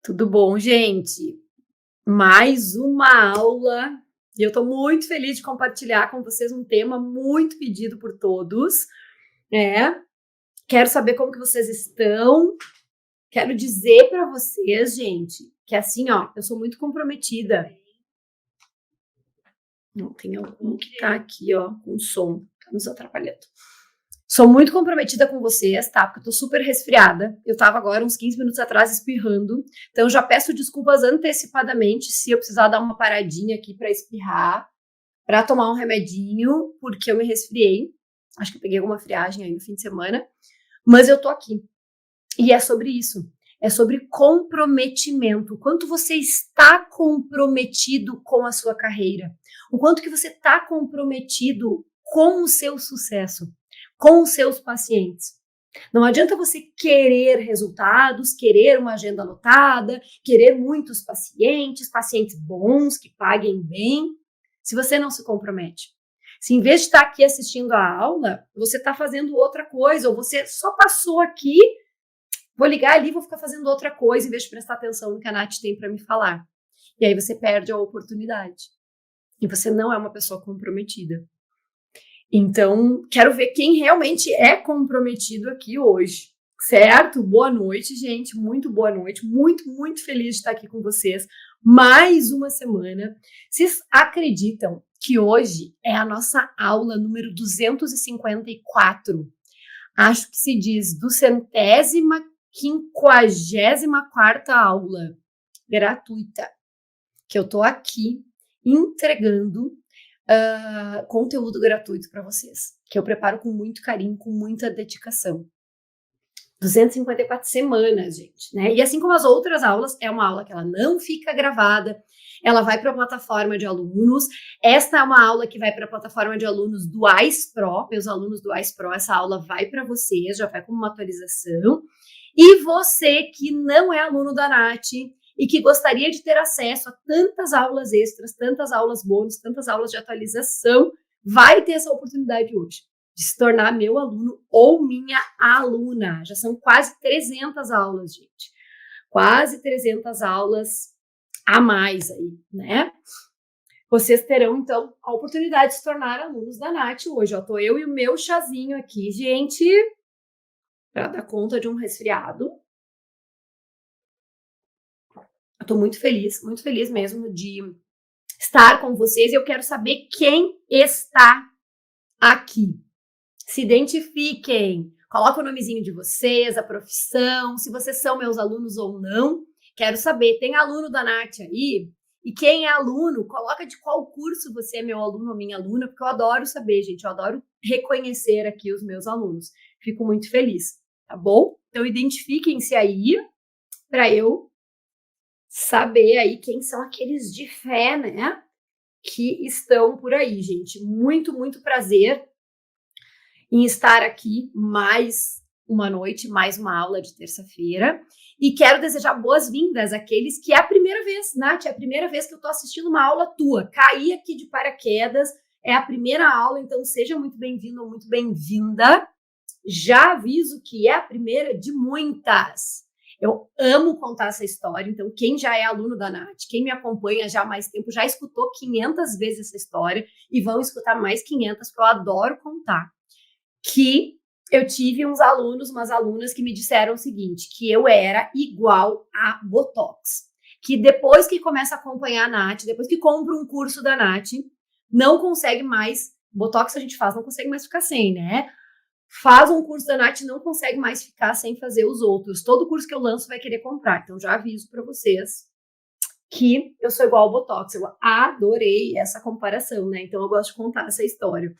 Tudo bom, gente? Mais uma aula e eu estou muito feliz de compartilhar com vocês um tema muito pedido por todos, né? Quero saber como que vocês estão. Quero dizer para vocês, gente, que assim, ó, eu sou muito comprometida. Não tem algum que tá aqui, ó, com som, tá nos atrapalhando. Sou muito comprometida com vocês, tá? Porque eu tô super resfriada. Eu tava agora uns 15 minutos atrás espirrando. Então já peço desculpas antecipadamente se eu precisar dar uma paradinha aqui pra espirrar, pra tomar um remedinho, porque eu me resfriei. Acho que eu peguei alguma friagem aí no fim de semana. Mas eu tô aqui. E é sobre isso. É sobre comprometimento. O quanto você está comprometido com a sua carreira. O quanto que você está comprometido com o seu sucesso, com os seus pacientes. Não adianta você querer resultados, querer uma agenda lotada, querer muitos pacientes, pacientes bons, que paguem bem, se você não se compromete. Se em vez de estar aqui assistindo a aula, você está fazendo outra coisa, ou você só passou aqui, vou ligar ali, vou ficar fazendo outra coisa, em vez de prestar atenção no que a Nath tem para me falar. E aí você perde a oportunidade. E você não é uma pessoa comprometida. Então, quero ver quem realmente é comprometido aqui hoje, certo? Boa noite, gente, muito boa noite, muito feliz de estar aqui com vocês, mais uma semana. Vocês acreditam que hoje é a nossa aula número 254? Acho que se diz do 154ª aula gratuita, que eu tô aqui entregando conteúdo gratuito para vocês, que eu preparo com muito carinho, com muita dedicação. 254 semanas, gente, né? E assim como as outras aulas, é uma aula que ela não fica gravada, ela vai para a plataforma de alunos. Esta é uma aula que vai para a plataforma de alunos do AIS Pro, meus alunos do AIS Pro, essa aula vai para vocês, já vai como uma atualização. E você que não é aluno da Nath, e que gostaria de ter acesso a tantas aulas extras, tantas aulas bônus, tantas aulas de atualização, vai ter essa oportunidade hoje de se tornar meu aluno ou minha aluna. Já são quase 300 aulas, gente. Quase 300 aulas a mais aí, né? Vocês terão, então, a oportunidade de se tornar alunos da Nath hoje. Ó, tô eu e o meu chazinho aqui, gente, para dar conta de um resfriado. Eu tô muito feliz mesmo de estar com vocês. Eu quero saber quem está aqui. Se identifiquem, coloca o nomezinho de vocês, a profissão, se vocês são meus alunos ou não. Quero saber, tem aluno da Nath aí? E quem é aluno, coloca de qual curso você é meu aluno ou minha aluna, porque eu adoro saber, gente, eu adoro reconhecer aqui os meus alunos. Fico muito feliz, tá bom? Então identifiquem-se aí para eu saber aí quem são aqueles de fé, né, que estão por aí, gente. Muito prazer em estar aqui mais uma noite, mais uma aula de terça-feira. E quero desejar boas-vindas àqueles que é a primeira vez, Nath, é a primeira vez que eu tô assistindo uma aula tua. Caí aqui de paraquedas, é a primeira aula, então seja muito bem-vindo ou muito bem-vinda. Já aviso que é a primeira de muitas. Eu amo contar essa história, então quem já é aluno da Nath, quem me acompanha já há mais tempo, já escutou 500 vezes essa história e vão escutar mais 500, porque eu adoro contar. Que eu tive uns alunos, umas alunas que me disseram o seguinte, que eu era igual a Botox. Que depois que começa a acompanhar a Nath, depois que compra um curso da Nath, não consegue mais, Botox a gente faz, não consegue mais ficar sem, né? Faz um curso da Nath, não consegue mais ficar sem fazer os outros. Todo curso que eu lanço vai querer comprar. Então, já aviso para vocês que eu sou igual ao Botox. Eu adorei essa comparação, né? Então, eu gosto de contar essa história.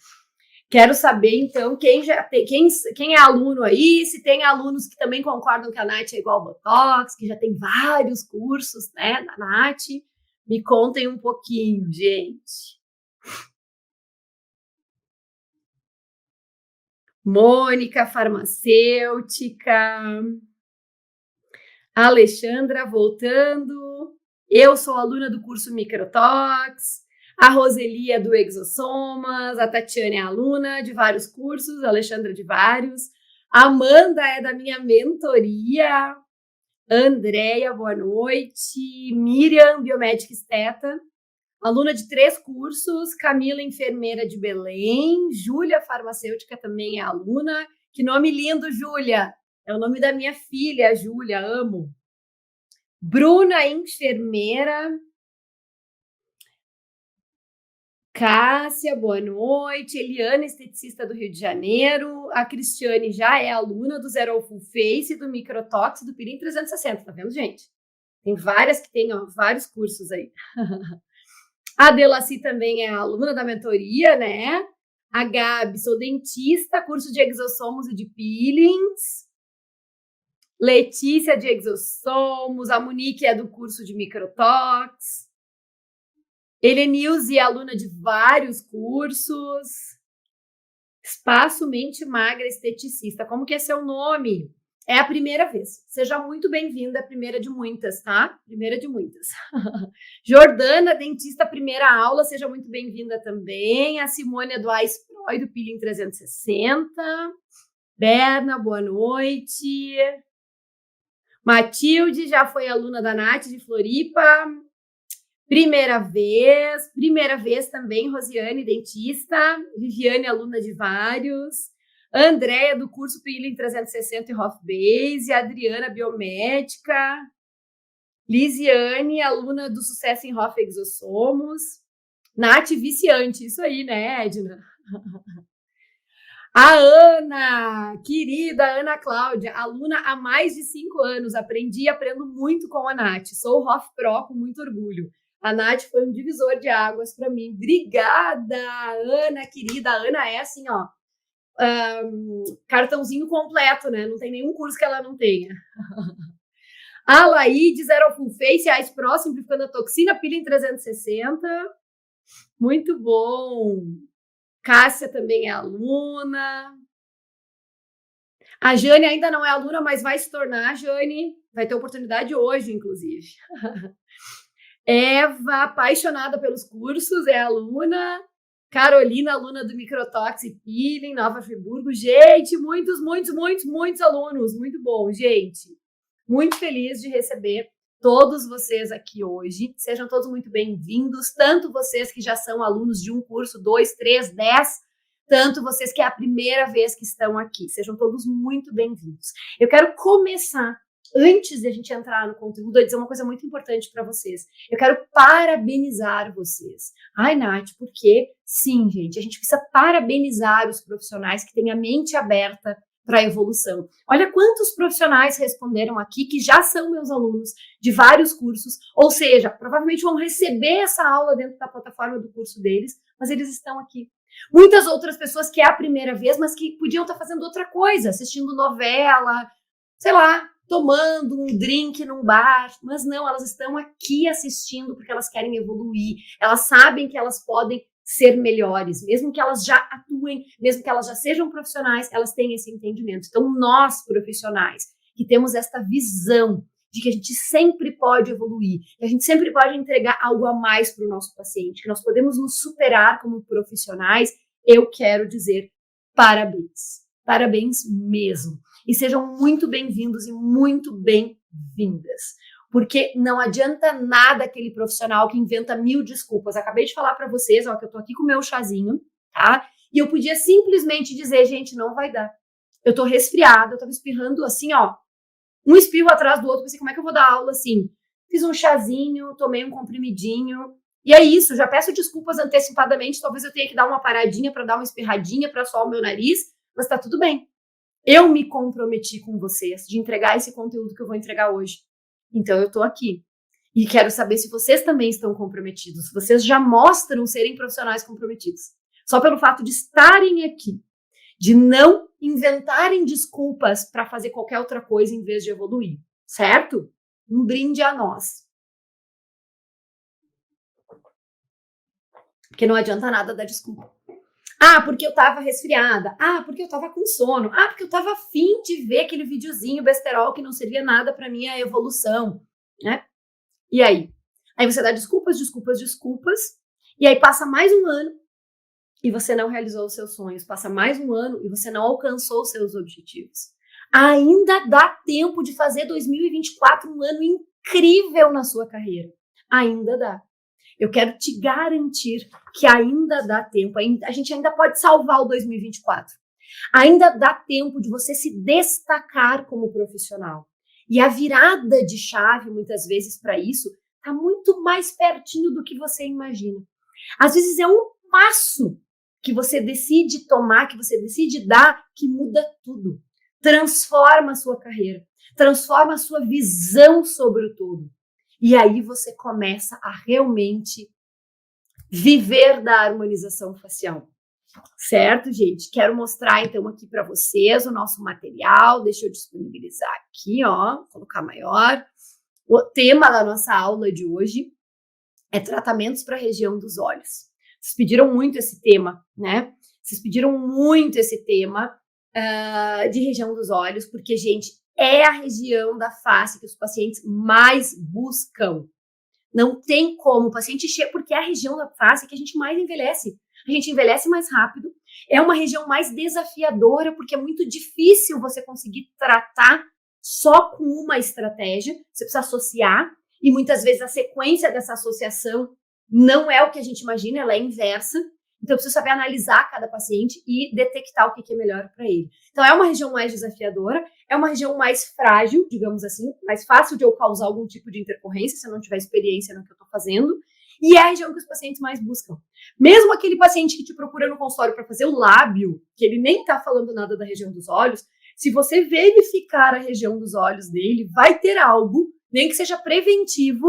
Quero saber, então, quem é aluno aí, se tem alunos que também concordam que a Nath é igual ao Botox, que já tem vários cursos, né, da Nath. Me contem um pouquinho, gente. Mônica, farmacêutica. Alexandra, voltando. Eu sou aluna do curso Microtox. A Roseli é do Exossomas. A Tatiane é aluna de vários cursos. A Alexandra de vários. A Amanda é da minha mentoria. Andréia, boa noite. Miriam, biomédica esteta. Aluna de 3 cursos. Camila, enfermeira de Belém. Júlia, farmacêutica, também é aluna. Que nome lindo, Júlia. É o nome da minha filha, Júlia, amo. Bruna, enfermeira. Cássia, boa noite. Eliana, esteticista do Rio de Janeiro. A Cristiane já é aluna do Zero ao Full Face, do Microtox, do Peeling 360. Tá vendo, gente? Tem várias que tem, ó, vários cursos aí. A Delaci também é aluna da mentoria, né? A Gabi, sou dentista, curso de exossomos e de peelings. Letícia, de exossomos. A Monique é do curso de Microtox. Helenilze, aluna de vários cursos. Espaço Mente Magra Esteticista. Como que é seu nome? É a primeira vez. Seja muito bem-vinda, primeira de muitas, tá? Primeira de muitas. Jordana, dentista, primeira aula. Seja muito bem-vinda também. A Simone é do Ice Pro e do Peeling 360. Berna, boa noite. Matilde, já foi aluna da Nath de Floripa. Primeira vez também, Rosiane, dentista. Viviane, aluna de vários. Andréia, do curso Peeling 360 e Off Base. Adriana, biomédica. Lisiane, aluna do Sucesso em Hoff Exossomos. Nath, viciante. Isso aí, né, Edna? A Ana, querida Ana Cláudia, aluna há mais de 5 anos. Aprendi e aprendo muito com a Nath. Sou Hoff Pro com muito orgulho. A Nath foi um divisor de águas para mim. Obrigada, Ana, querida. A Ana é assim, ó, cartãozinho completo, né? Não tem nenhum curso que ela não tenha. A Laide, Zero Full Face, Ice Pro, simplificando a toxina, Peeling 360. Muito bom. Cássia também é aluna. A Jane ainda não é aluna, mas vai se tornar, Jane. Vai ter oportunidade hoje, inclusive. Eva, apaixonada pelos cursos, é aluna. Carolina, aluna do Microtox e Peeling, Nova Friburgo. Gente, muitos alunos. Muito bom, gente. Muito feliz de receber todos vocês aqui hoje. Sejam todos muito bem-vindos, tanto vocês que já são alunos de um curso, 2, 3, 10, tanto vocês que é a primeira vez que estão aqui. Sejam todos muito bem-vindos. Eu quero começar, antes de a gente entrar no conteúdo, a dizer uma coisa muito importante para vocês. Eu quero parabenizar vocês. Ai, Nath, por quê? Sim, gente, a gente precisa parabenizar os profissionais que têm a mente aberta para a evolução. Olha quantos profissionais responderam aqui que já são meus alunos de vários cursos, ou seja, provavelmente vão receber essa aula dentro da plataforma do curso deles, mas eles estão aqui. Muitas outras pessoas que é a primeira vez, mas que podiam estar fazendo outra coisa, assistindo novela, sei lá, tomando um drink num bar, mas não, elas estão aqui assistindo porque elas querem evoluir, elas sabem que elas podem ser melhores, mesmo que elas já atuem, mesmo que elas já sejam profissionais, elas têm esse entendimento. Então, nós, profissionais, que temos esta visão de que a gente sempre pode evoluir, que a gente sempre pode entregar algo a mais para o nosso paciente, que nós podemos nos superar como profissionais, eu quero dizer parabéns. Parabéns mesmo. E sejam muito bem-vindos e muito bem-vindas. Porque não adianta nada aquele profissional que inventa 1000 desculpas. Acabei de falar para vocês, ó, que eu tô aqui com o meu chazinho, tá? E eu podia simplesmente dizer, gente, não vai dar. Eu tô resfriada, eu tava espirrando assim, ó, um espirro atrás do outro. Pensei, como é que eu vou dar aula assim? Fiz um chazinho, tomei um comprimidinho. E é isso, já peço desculpas antecipadamente. Talvez eu tenha que dar uma paradinha para dar uma espirradinha para suar o meu nariz, mas tá tudo bem. Eu me comprometi com vocês de entregar esse conteúdo que eu vou entregar hoje. Então, eu tô aqui. E quero saber se vocês também estão comprometidos. Se vocês já mostram serem profissionais comprometidos. Só pelo fato de estarem aqui. De não inventarem desculpas para fazer qualquer outra coisa em vez de evoluir. Certo? Um brinde a nós. Porque não adianta nada dar desculpa. Ah, porque eu tava resfriada. Ah, porque eu tava com sono. Ah, porque eu tava afim de ver aquele videozinho besterol que não servia nada pra minha evolução, né? E aí? Aí você dá desculpas. E aí passa mais um ano e você não realizou os seus sonhos. Passa mais um ano e você não alcançou os seus objetivos. Ainda dá tempo de fazer 2024 um ano incrível na sua carreira. Ainda dá. Eu quero te garantir que ainda dá tempo. A gente ainda pode salvar o 2024. Ainda dá tempo de você se destacar como profissional. E a virada de chave, muitas vezes, para isso, está muito mais pertinho do que você imagina. Às vezes é um passo que você decide tomar, que você decide dar, que muda tudo. Transforma a sua carreira, transforma a sua visão sobre o todo. E aí você começa a realmente viver da harmonização facial. Certo, gente? Quero mostrar, então, aqui para vocês o nosso material. Deixa eu disponibilizar aqui, ó, colocar maior. O tema da nossa aula de hoje é tratamentos para a região dos olhos. Vocês pediram muito esse tema, né? Vocês pediram muito esse tema de região dos olhos, porque, gente, é a região da face que os pacientes mais buscam. Não tem como o paciente chegar, porque é a região da face que a gente mais envelhece. A gente envelhece mais rápido, é uma região mais desafiadora, porque é muito difícil você conseguir tratar só com uma estratégia. Você precisa associar, e muitas vezes a sequência dessa associação não é o que a gente imagina, ela é inversa. Então, eu preciso saber analisar cada paciente e detectar o que é melhor para ele. Então, é uma região mais desafiadora, é uma região mais frágil, digamos assim, mais fácil de eu causar algum tipo de intercorrência se eu não tiver experiência no que eu estou fazendo. E é a região que os pacientes mais buscam. Mesmo aquele paciente que te procura no consultório para fazer o lábio, que ele nem está falando nada da região dos olhos, se você verificar a região dos olhos dele, vai ter algo, nem que seja preventivo,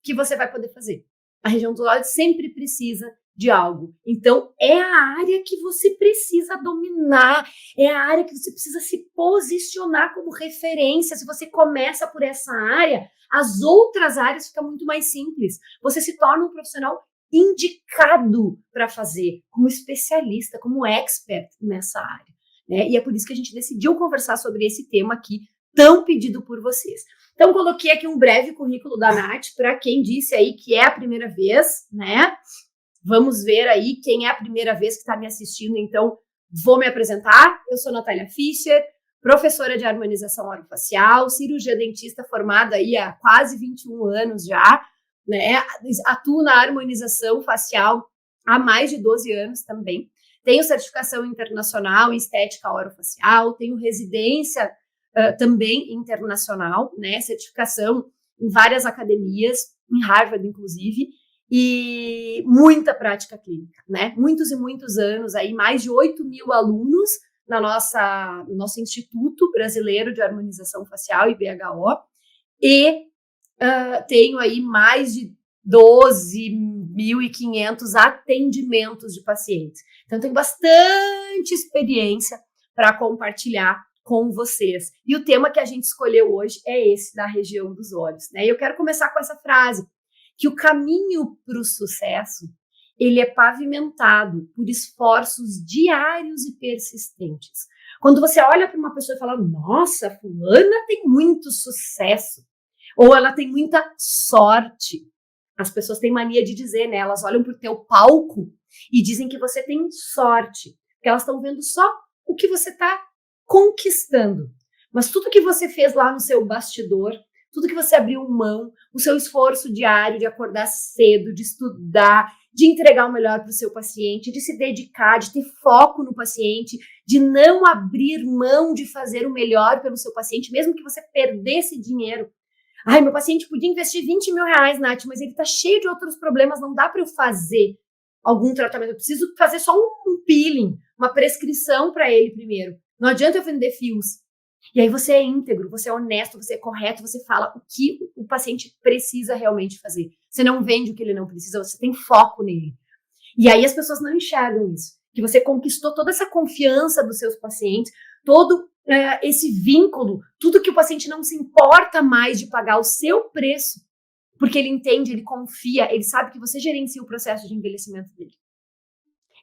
que você vai poder fazer. A região dos olhos sempre precisa de algo. Então, é a área que você precisa dominar, é a área que você precisa se posicionar como referência. Se você começa por essa área, as outras áreas ficam muito mais simples. Você se torna um profissional indicado para fazer, como especialista, como expert nessa área, né? E é por isso que a gente decidiu conversar sobre esse tema aqui, tão pedido por vocês. Então, coloquei aqui um breve currículo da Nath, para quem disse aí que é a primeira vez, né? Vamos ver aí quem é a primeira vez que está me assistindo, então vou me apresentar. Eu sou Natália Fischer, professora de harmonização orofacial, cirurgia dentista formada aí há quase 21 anos já, né? Atuo na harmonização facial há mais de 12 anos também. Tenho certificação internacional em estética orofacial, tenho residência também internacional, né? Certificação em várias academias, em Harvard, inclusive, e muita prática clínica, né? Muitos e muitos anos aí, mais de 8.000 alunos no nosso Instituto Brasileiro de Harmonização Facial, IBHO, e tenho aí mais de 12.500 atendimentos de pacientes. Então, tenho bastante experiência para compartilhar com vocês. E o tema que a gente escolheu hoje é esse, da região dos olhos, né? E eu quero começar com essa frase, que o caminho para o sucesso, ele é pavimentado por esforços diários e persistentes. Quando você olha para uma pessoa e fala, nossa, fulana tem muito sucesso, ou ela tem muita sorte. As pessoas têm mania de dizer, né? Elas olham para o teu palco e dizem que você tem sorte, porque elas estão vendo só o que você está conquistando. Mas tudo que você fez lá no seu bastidor, tudo que você abriu mão, o seu esforço diário de acordar cedo, de estudar, de entregar o melhor para o seu paciente, de se dedicar, de ter foco no paciente, de não abrir mão de fazer o melhor pelo seu paciente, mesmo que você perdesse dinheiro. Ai, meu paciente podia investir 20 mil reais, Nath, mas ele está cheio de outros problemas, não dá para eu fazer algum tratamento, eu preciso fazer só um peeling, uma prescrição para ele primeiro. Não adianta eu vender fios. E aí você é íntegro, você é honesto, você é correto, você fala o que o paciente precisa realmente fazer. Você não vende o que ele não precisa, você tem foco nele. E aí as pessoas não enxergam isso. Que você conquistou toda essa confiança dos seus pacientes, todo esse vínculo, tudo que o paciente não se importa mais de pagar o seu preço, porque ele entende, ele confia, ele sabe que você gerencia o processo de envelhecimento dele.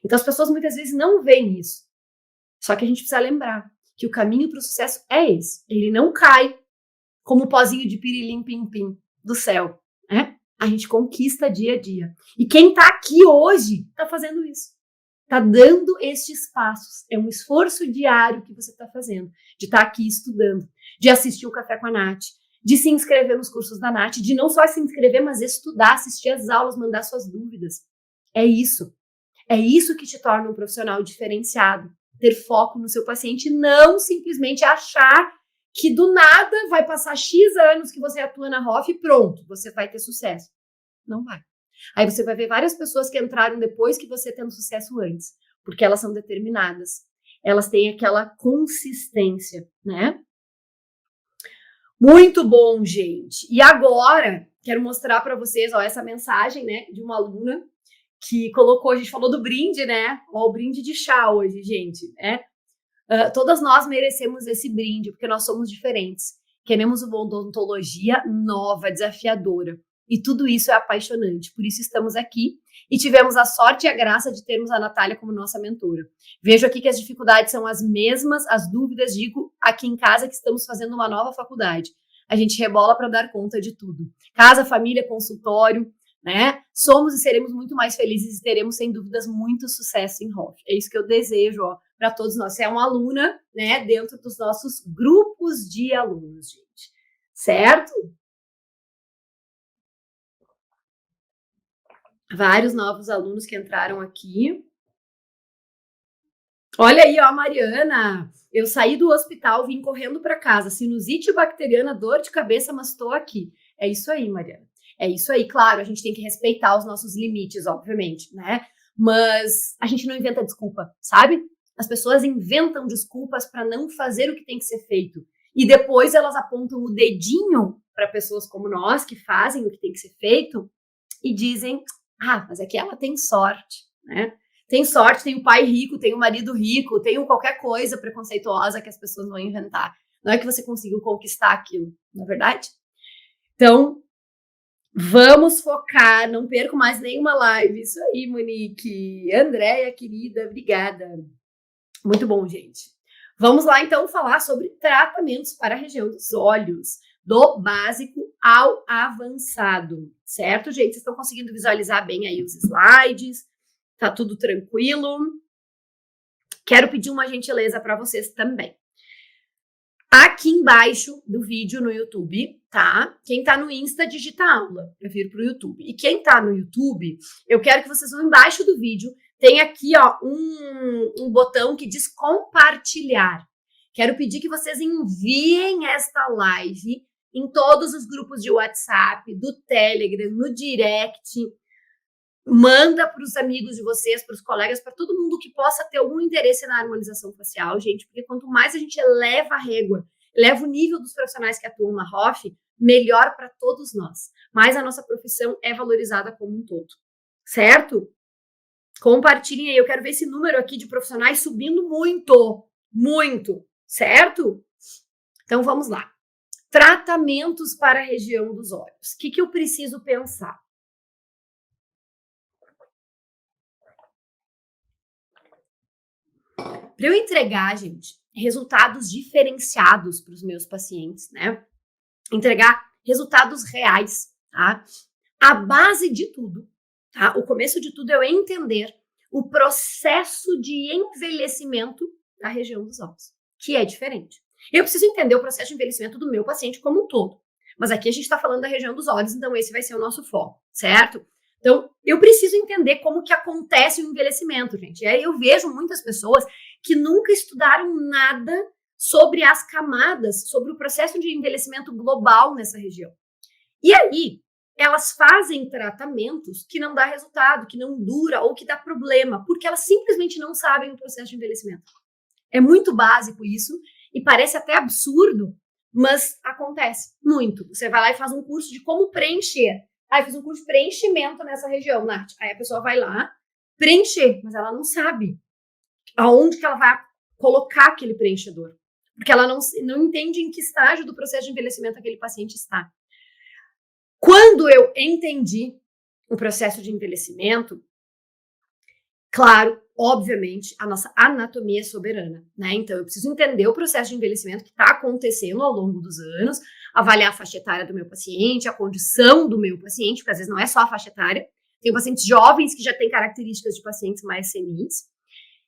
Então as pessoas muitas vezes não veem isso. Só que a gente precisa lembrar que o caminho para o sucesso é esse. Ele não cai como o pozinho de pirilim-pim-pim do céu, né? A gente conquista dia a dia. E quem está aqui hoje está fazendo isso. tá dando estes passos. É um esforço diário que você está fazendo, de estar aqui estudando, de assistir o Café com a Nath, de se inscrever nos cursos da Nath, de não só se inscrever, mas estudar, assistir as aulas, mandar suas dúvidas. É isso. É isso que te torna um profissional diferenciado. Ter foco no seu paciente, não simplesmente achar que do nada vai passar X anos que você atua na ROF e pronto, você vai ter sucesso. Não vai. Aí você vai ver várias pessoas que entraram depois que você tendo sucesso antes, porque elas são determinadas. Elas têm aquela consistência, né? Muito bom, gente. E agora, quero mostrar para vocês, ó, essa mensagem, né, de uma aluna que colocou, a gente falou do brinde, né? Ó, o brinde de chá hoje, gente, né? Todas nós merecemos esse brinde, porque nós somos diferentes. Queremos uma odontologia nova, desafiadora. E tudo isso é apaixonante. Por isso estamos aqui e tivemos a sorte e a graça de termos a Natália como nossa mentora. Vejo aqui que as dificuldades são as mesmas, as dúvidas, digo aqui em casa que estamos fazendo uma nova faculdade. A gente rebola para dar conta de tudo. Casa, família, consultório, né? Somos e seremos muito mais felizes e teremos, sem dúvidas, muito sucesso em ROF. É isso que eu desejo, ó, para todos nós. Você é uma aluna, né, dentro dos nossos grupos de alunos, gente. Certo? Vários novos alunos que entraram aqui. Olha aí, ó, Mariana. Eu saí do hospital, vim correndo para casa. Sinusite bacteriana, dor de cabeça, mas estou aqui. É isso aí, Mariana. É isso aí. Claro, a gente tem que respeitar os nossos limites, obviamente, né? Mas a gente não inventa desculpa, sabe? As pessoas inventam desculpas para não fazer o que tem que ser feito. E depois elas apontam o dedinho para pessoas como nós, que fazem o que tem que ser feito, e dizem: ah, mas é que ela tem sorte, né? Tem sorte, tem o pai rico, tem o marido rico, tem qualquer coisa preconceituosa que as pessoas vão inventar. Não é que você conseguiu conquistar aquilo, não é verdade? Então, vamos focar, não perco mais nenhuma live. Isso aí, Monique. Andréia, querida, obrigada. Muito bom, gente. Vamos lá, então, falar sobre tratamentos para a região dos olhos, do básico ao avançado, certo, gente? Vocês estão conseguindo visualizar bem aí os slides? Tá tudo tranquilo? Quero pedir uma gentileza para vocês também. Aqui embaixo do vídeo no YouTube, tá? Quem tá no Insta, digita aula para vir pro YouTube. E quem tá no YouTube, eu quero que vocês vão embaixo do vídeo. Tem aqui, ó, um botão que diz compartilhar. Quero pedir que vocês enviem esta live em todos os grupos de WhatsApp, do Telegram, no direct. Manda para os amigos de vocês, para os colegas, para todo mundo que possa ter algum interesse na harmonização facial, gente, porque quanto mais a gente eleva a régua, eleva o nível dos profissionais que atuam na ROF, melhor para todos nós. Mais a nossa profissão é valorizada como um todo, certo? Compartilhem aí, eu quero ver esse número aqui de profissionais subindo muito, muito, certo? Então vamos lá. Tratamentos para a região dos olhos. O que eu preciso pensar? Para eu entregar, gente, resultados diferenciados para os meus pacientes, né? Entregar resultados reais, tá? A base de tudo, tá? O começo de tudo é eu entender o processo de envelhecimento da região dos olhos, que é diferente. Eu preciso entender o processo de envelhecimento do meu paciente como um todo. Mas aqui a gente está falando da região dos olhos, então esse vai ser o nosso foco, certo? Então, eu preciso entender como que acontece o envelhecimento, gente. E aí eu vejo muitas pessoas que nunca estudaram nada sobre as camadas, sobre o processo de envelhecimento global nessa região. E aí, elas fazem tratamentos que não dá resultado, que não dura ou que dá problema, porque elas simplesmente não sabem o processo de envelhecimento. É muito básico isso e parece até absurdo, mas acontece muito. Você vai lá e faz um curso de como preencher. Ah, eu fiz um curso de preenchimento nessa região, Nath. Aí a pessoa vai lá preencher, mas ela não sabe aonde que ela vai colocar aquele preenchedor. Porque ela não entende em que estágio do processo de envelhecimento aquele paciente está. Quando eu entendi o processo de envelhecimento, claro, obviamente, a nossa anatomia é soberana, né? Então, eu preciso entender o processo de envelhecimento que está acontecendo ao longo dos anos, avaliar a faixa etária do meu paciente, a condição do meu paciente, porque às vezes não é só a faixa etária. Tem pacientes jovens que já têm características de pacientes mais senis.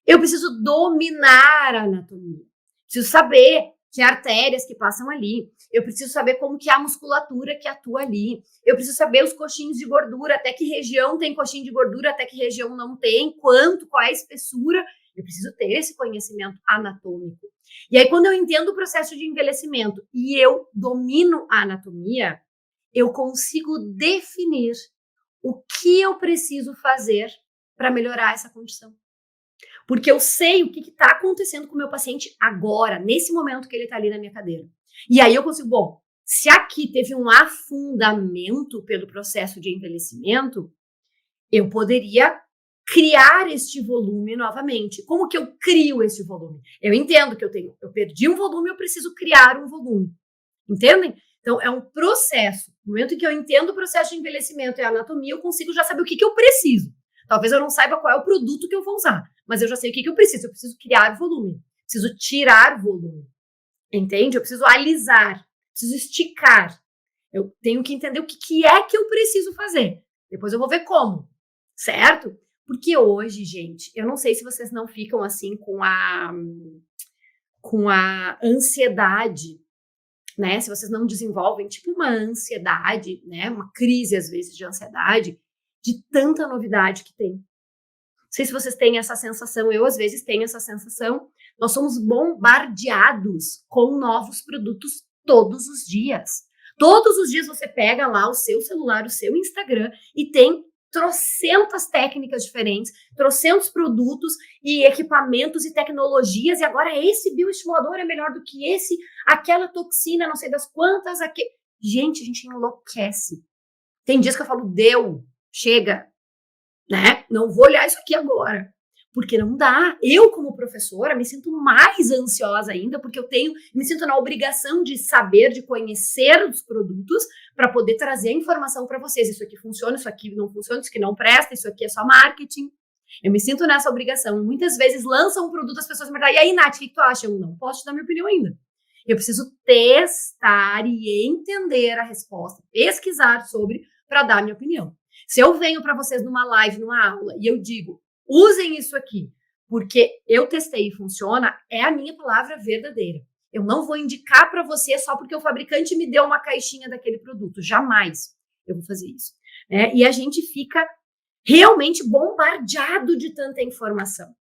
Eu preciso dominar a anatomia. Preciso saber que artérias que passam ali. Eu preciso saber como que é a musculatura que atua ali. Eu preciso saber os coxinhos de gordura, até que região tem coxinho de gordura, até que região não tem, quanto, qual é a espessura. Eu preciso ter esse conhecimento anatômico. E aí, quando eu entendo o processo de envelhecimento e eu domino a anatomia, eu consigo definir o que eu preciso fazer para melhorar essa condição. Porque eu sei o que está acontecendo com o meu paciente agora, nesse momento que ele está ali na minha cadeira. E aí eu consigo, bom, se aqui teve um afundamento pelo processo de envelhecimento, eu poderia criar este volume novamente. Como que eu crio esse volume? Eu entendo que eu perdi um volume, eu preciso criar um volume. Entendem? Então, é um processo. No momento em que eu entendo o processo de envelhecimento e a anatomia, eu consigo já saber o que eu preciso. Talvez eu não saiba qual é o produto que eu vou usar, mas eu já sei o que eu preciso. Eu preciso criar volume, preciso tirar volume, entende? Eu preciso alisar, preciso esticar. Eu tenho que entender o que é que eu preciso fazer. Depois eu vou ver como, certo? Porque hoje, gente, eu não sei se vocês não ficam assim com a ansiedade, né? Se vocês não desenvolvem tipo uma ansiedade, né? Uma crise às vezes de ansiedade, de tanta novidade que tem. Não sei se vocês têm essa sensação, eu às vezes tenho essa sensação. Nós somos bombardeados com novos produtos todos os dias. Todos os dias você pega lá o seu celular, o seu Instagram e tem trocentas técnicas diferentes, trocentos produtos e equipamentos e tecnologias, e agora esse bioestimulador é melhor do que esse, aquela toxina, não sei das quantas, Gente, a gente enlouquece. Tem dias que eu falo, deu, chega, né? Não vou olhar isso aqui agora. Porque não dá. Eu, como professora, me sinto mais ansiosa ainda, porque me sinto na obrigação de saber, de conhecer os produtos, para poder trazer a informação para vocês. Isso aqui funciona, isso aqui não funciona, isso aqui não presta, isso aqui é só marketing. Eu me sinto nessa obrigação. Muitas vezes lançam um produto, as pessoas me perguntam, e aí, Nath, o que tu acha? Eu não posso te dar minha opinião ainda. Eu preciso testar e entender a resposta, pesquisar sobre, para dar minha opinião. Se eu venho para vocês numa live, numa aula, e eu digo, usem isso aqui, porque eu testei e funciona, é a minha palavra verdadeira. Eu não vou indicar para você só porque o fabricante me deu uma caixinha daquele produto. Jamais eu vou fazer isso. E a gente fica realmente bombardeado de tanta informação.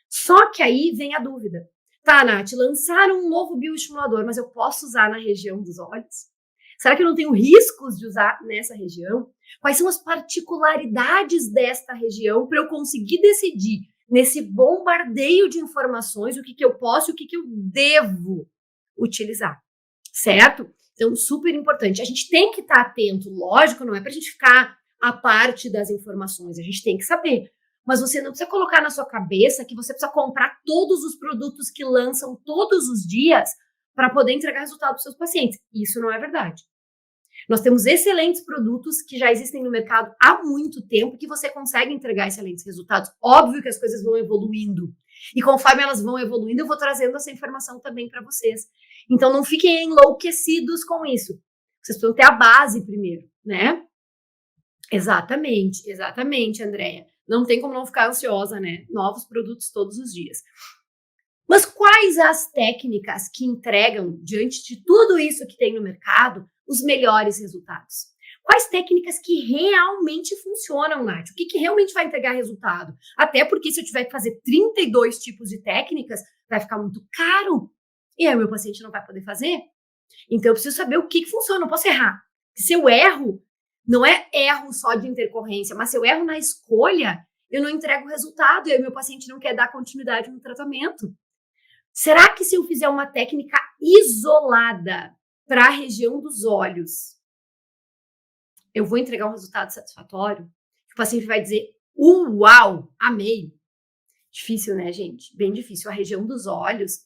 Só que aí vem a dúvida. Tá, Nath, lançaram um novo bioestimulador, mas eu posso usar na região dos olhos? Será que eu não tenho riscos de usar nessa região? Quais são as particularidades desta região para eu conseguir decidir nesse bombardeio de informações o que eu posso e o que eu devo utilizar, certo? Então, super importante. A gente tem que estar atento, lógico, não é para a gente ficar à parte das informações, a gente tem que saber. Mas você não precisa colocar na sua cabeça que você precisa comprar todos os produtos que lançam todos os dias para poder entregar resultado para os seus pacientes. Isso não é verdade. Nós temos excelentes produtos que já existem no mercado há muito tempo que você consegue entregar excelentes resultados. Óbvio que as coisas vão evoluindo. E conforme elas vão evoluindo, eu vou trazendo essa informação também para vocês. Então, não fiquem enlouquecidos com isso. Vocês precisam ter a base primeiro, né? Exatamente, Andréia. Não tem como não ficar ansiosa, né? Novos produtos todos os dias. Mas quais as técnicas que entregam, diante de tudo isso que tem no mercado, os melhores resultados? Quais técnicas que realmente funcionam, Nath? O que realmente vai entregar resultado? Até porque se eu tiver que fazer 32 tipos de técnicas, vai ficar muito caro. E aí o meu paciente não vai poder fazer. Então eu preciso saber o que funciona, não posso errar. Porque se eu erro, não é erro só de intercorrência, mas se eu erro na escolha, eu não entrego o resultado e aí o meu paciente não quer dar continuidade no tratamento. Será que se eu fizer uma técnica isolada para a região dos olhos, eu vou entregar um resultado satisfatório? O paciente vai dizer, uau, amei. Difícil, né, gente? Bem difícil. A região dos olhos,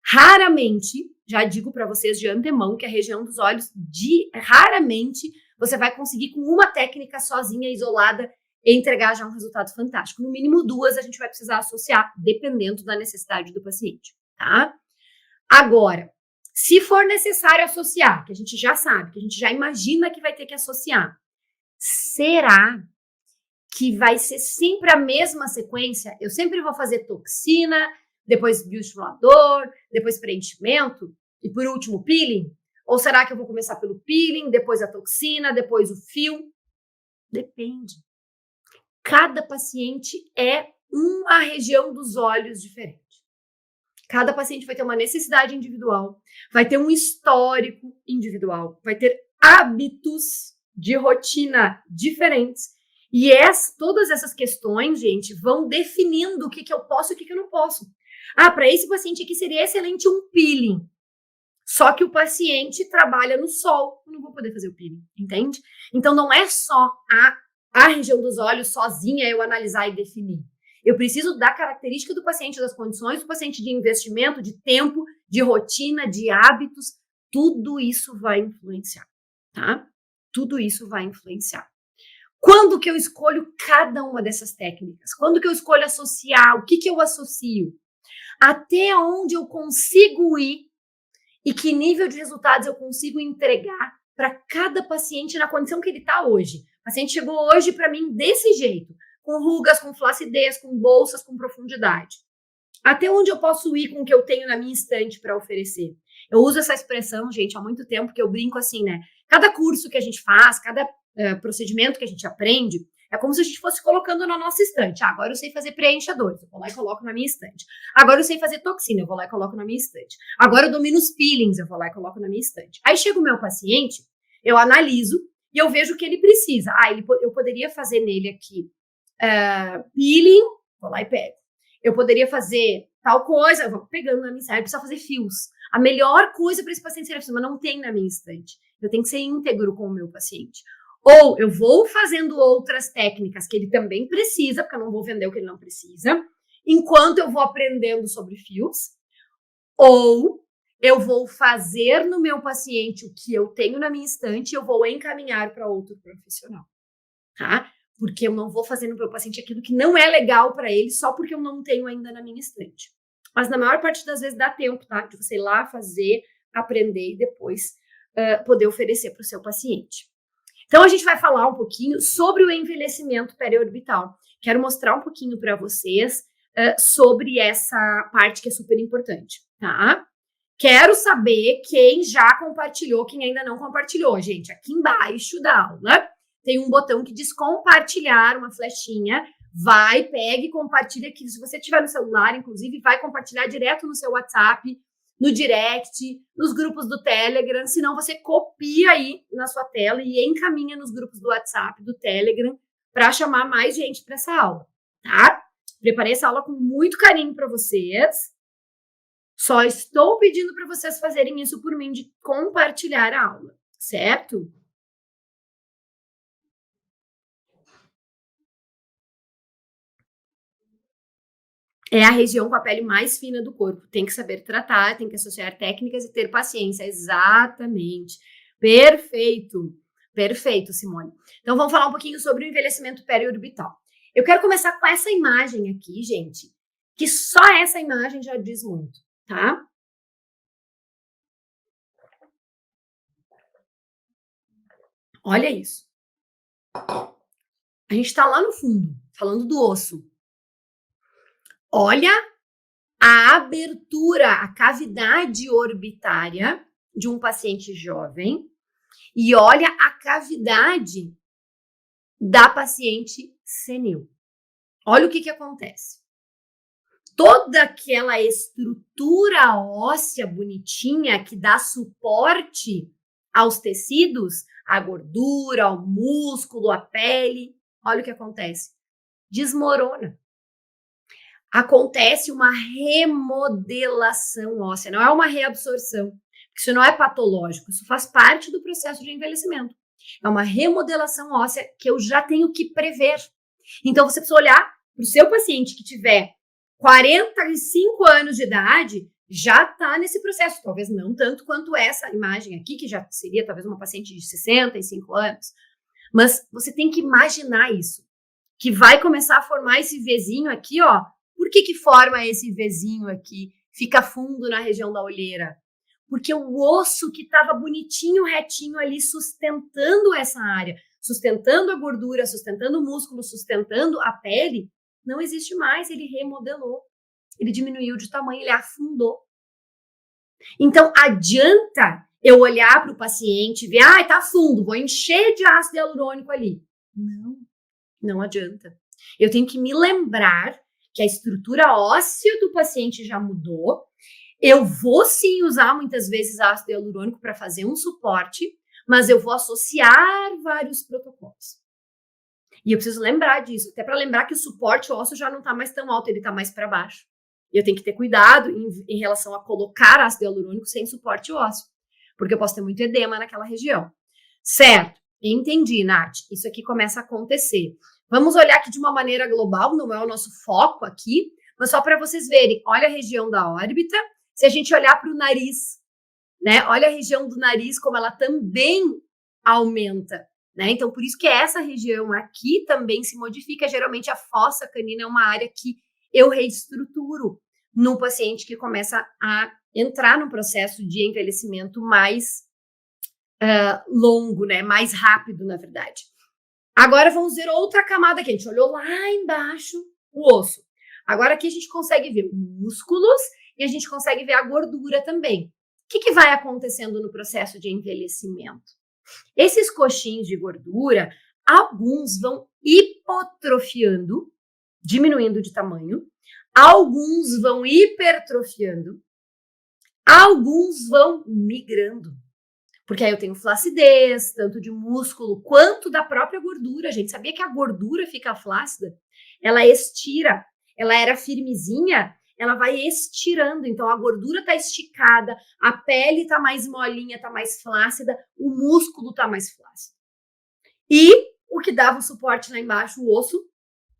raramente, já digo para vocês de antemão que a região dos olhos, raramente você vai conseguir com uma técnica sozinha, isolada, entregar já um resultado fantástico. No mínimo 2 a gente vai precisar associar, dependendo da necessidade do paciente, tá? Agora, se for necessário associar, que a gente já sabe, que a gente já imagina que vai ter que associar, será que vai ser sempre a mesma sequência? Eu sempre vou fazer toxina, depois bioestimulador, depois preenchimento e por último peeling? Ou será que eu vou começar pelo peeling, depois a toxina, depois o fio? Depende. Cada paciente é uma região dos olhos diferente. Cada paciente vai ter uma necessidade individual, vai ter um histórico individual, vai ter hábitos de rotina diferentes. E todas essas questões, gente, vão definindo o que eu posso e o que eu não posso. Para esse paciente aqui seria excelente um peeling. Só que o paciente trabalha no sol, eu não vou poder fazer o peeling, entende? Então não é só a região dos olhos sozinha eu analisar e definir. Eu preciso da característica do paciente, das condições do paciente, de investimento, de tempo, de rotina, de hábitos. Tudo isso vai influenciar, tá? Tudo isso vai influenciar. Quando que eu escolho cada uma dessas técnicas? Quando que eu escolho associar? O que eu associo? Até onde eu consigo ir e que nível de resultados eu consigo entregar para cada paciente na condição que ele está hoje. O paciente chegou hoje para mim desse jeito, com rugas, com flacidez, com bolsas, com profundidade. Até onde eu posso ir com o que eu tenho na minha estante para oferecer? Eu uso essa expressão, gente, há muito tempo, que eu brinco assim, né? Cada curso que a gente faz, cada procedimento que a gente aprende, é como se a gente fosse colocando na nossa estante. Agora eu sei fazer preenchedores, eu vou lá e coloco na minha estante. Agora eu sei fazer toxina, eu vou lá e coloco na minha estante. Agora eu domino os peelings, eu vou lá e coloco na minha estante. Aí chega o meu paciente, eu analiso e eu vejo o que ele precisa. Eu poderia fazer nele aqui peeling, vou lá e pego. Eu poderia fazer tal coisa, eu vou pegando na minha estante, eu preciso fazer fios. A melhor coisa para esse paciente seria mas não tem na minha estante. Eu tenho que ser íntegro com o meu paciente. Ou eu vou fazendo outras técnicas que ele também precisa, porque eu não vou vender o que ele não precisa, enquanto eu vou aprendendo sobre fios. Ou eu vou fazer no meu paciente o que eu tenho na minha estante e eu vou encaminhar para outro profissional, tá? Porque eu não vou fazer no meu paciente aquilo que não é legal para ele só porque eu não tenho ainda na minha estante. Mas na maior parte das vezes dá tempo, tá? De você ir lá fazer, aprender e depois poder oferecer para o seu paciente. Então, a gente vai falar um pouquinho sobre o envelhecimento periorbital. Quero mostrar um pouquinho para vocês sobre essa parte que é super importante, tá? Quero saber quem já compartilhou, quem ainda não compartilhou. Gente, aqui embaixo da aula tem um botão que diz compartilhar, uma flechinha. Vai, pega e compartilha aqui. Se você tiver no celular, inclusive, vai compartilhar direto no seu WhatsApp, no direct, nos grupos do Telegram. Se não, você copia aí na sua tela e encaminha nos grupos do WhatsApp, do Telegram, para chamar mais gente para essa aula, tá? Preparei essa aula com muito carinho para vocês. Só estou pedindo para vocês fazerem isso por mim, de compartilhar a aula, certo? É a região com a pele mais fina do corpo. Tem que saber tratar, tem que associar técnicas e ter paciência. Exatamente. Perfeito. Perfeito, Simone. Então, vamos falar um pouquinho sobre o envelhecimento periorbital. Eu quero começar com essa imagem aqui, gente, que só essa imagem já diz muito, tá? Olha isso. A gente está lá no fundo, falando do osso. Olha a abertura, a cavidade orbitária de um paciente jovem e olha a cavidade da paciente senil. Olha o que acontece. Toda aquela estrutura óssea bonitinha que dá suporte aos tecidos, a gordura, ao músculo, a pele, olha o que acontece. Desmorona. Acontece uma remodelação óssea, não é uma reabsorção. Isso não é patológico, isso faz parte do processo de envelhecimento. É uma remodelação óssea que eu já tenho que prever. Então, você precisa olhar para o seu paciente que tiver 45 anos de idade, já está nesse processo. Talvez não tanto quanto essa imagem aqui, que já seria talvez uma paciente de 65 anos. Mas você tem que imaginar isso, que vai começar a formar esse Vzinho aqui, ó. Por que forma esse Vzinho aqui? Fica fundo na região da olheira. Porque o osso que estava bonitinho, retinho ali, sustentando essa área, sustentando a gordura, sustentando o músculo, sustentando a pele, não existe mais, ele remodelou. Ele diminuiu de tamanho, ele afundou. Então, adianta eu olhar para o paciente e ver, tá fundo, vou encher de ácido hialurônico ali. Não adianta. Eu tenho que me lembrar que a estrutura óssea do paciente já mudou. Eu vou sim usar muitas vezes ácido hialurônico para fazer um suporte, mas eu vou associar vários protocolos. E eu preciso lembrar disso, até para lembrar que o suporte ósseo já não está mais tão alto, ele está mais para baixo. E eu tenho que ter cuidado em relação a colocar ácido hialurônico sem suporte ósseo, porque eu posso ter muito edema naquela região. Certo, entendi, Nath. Isso aqui começa a acontecer. Vamos olhar aqui de uma maneira global, não é o nosso foco aqui, mas só para vocês verem. Olha a região da órbita. Se a gente olhar para o nariz, né? Olha a região do nariz, como ela também aumenta, né? Então, por isso que essa região aqui também se modifica. Geralmente, a fossa canina é uma área que eu reestruturo no paciente que começa a entrar num processo de envelhecimento mais longo, né? Mais rápido, na verdade. Agora, vamos ver outra camada que a gente olhou lá embaixo, o osso. Agora, aqui a gente consegue ver músculos e a gente consegue ver a gordura também. O que vai acontecendo no processo de envelhecimento? Esses coxinhos de gordura, alguns vão hipotrofiando, diminuindo de tamanho, alguns vão hipertrofiando, alguns vão migrando. Porque aí eu tenho flacidez, tanto de músculo quanto da própria gordura. A gente sabia que a gordura fica flácida? Ela estira. Ela era firmezinha, ela vai estirando. Então, a gordura está esticada, a pele está mais molinha, está mais flácida, o músculo está mais flácido. E o que dava o suporte lá embaixo, o osso,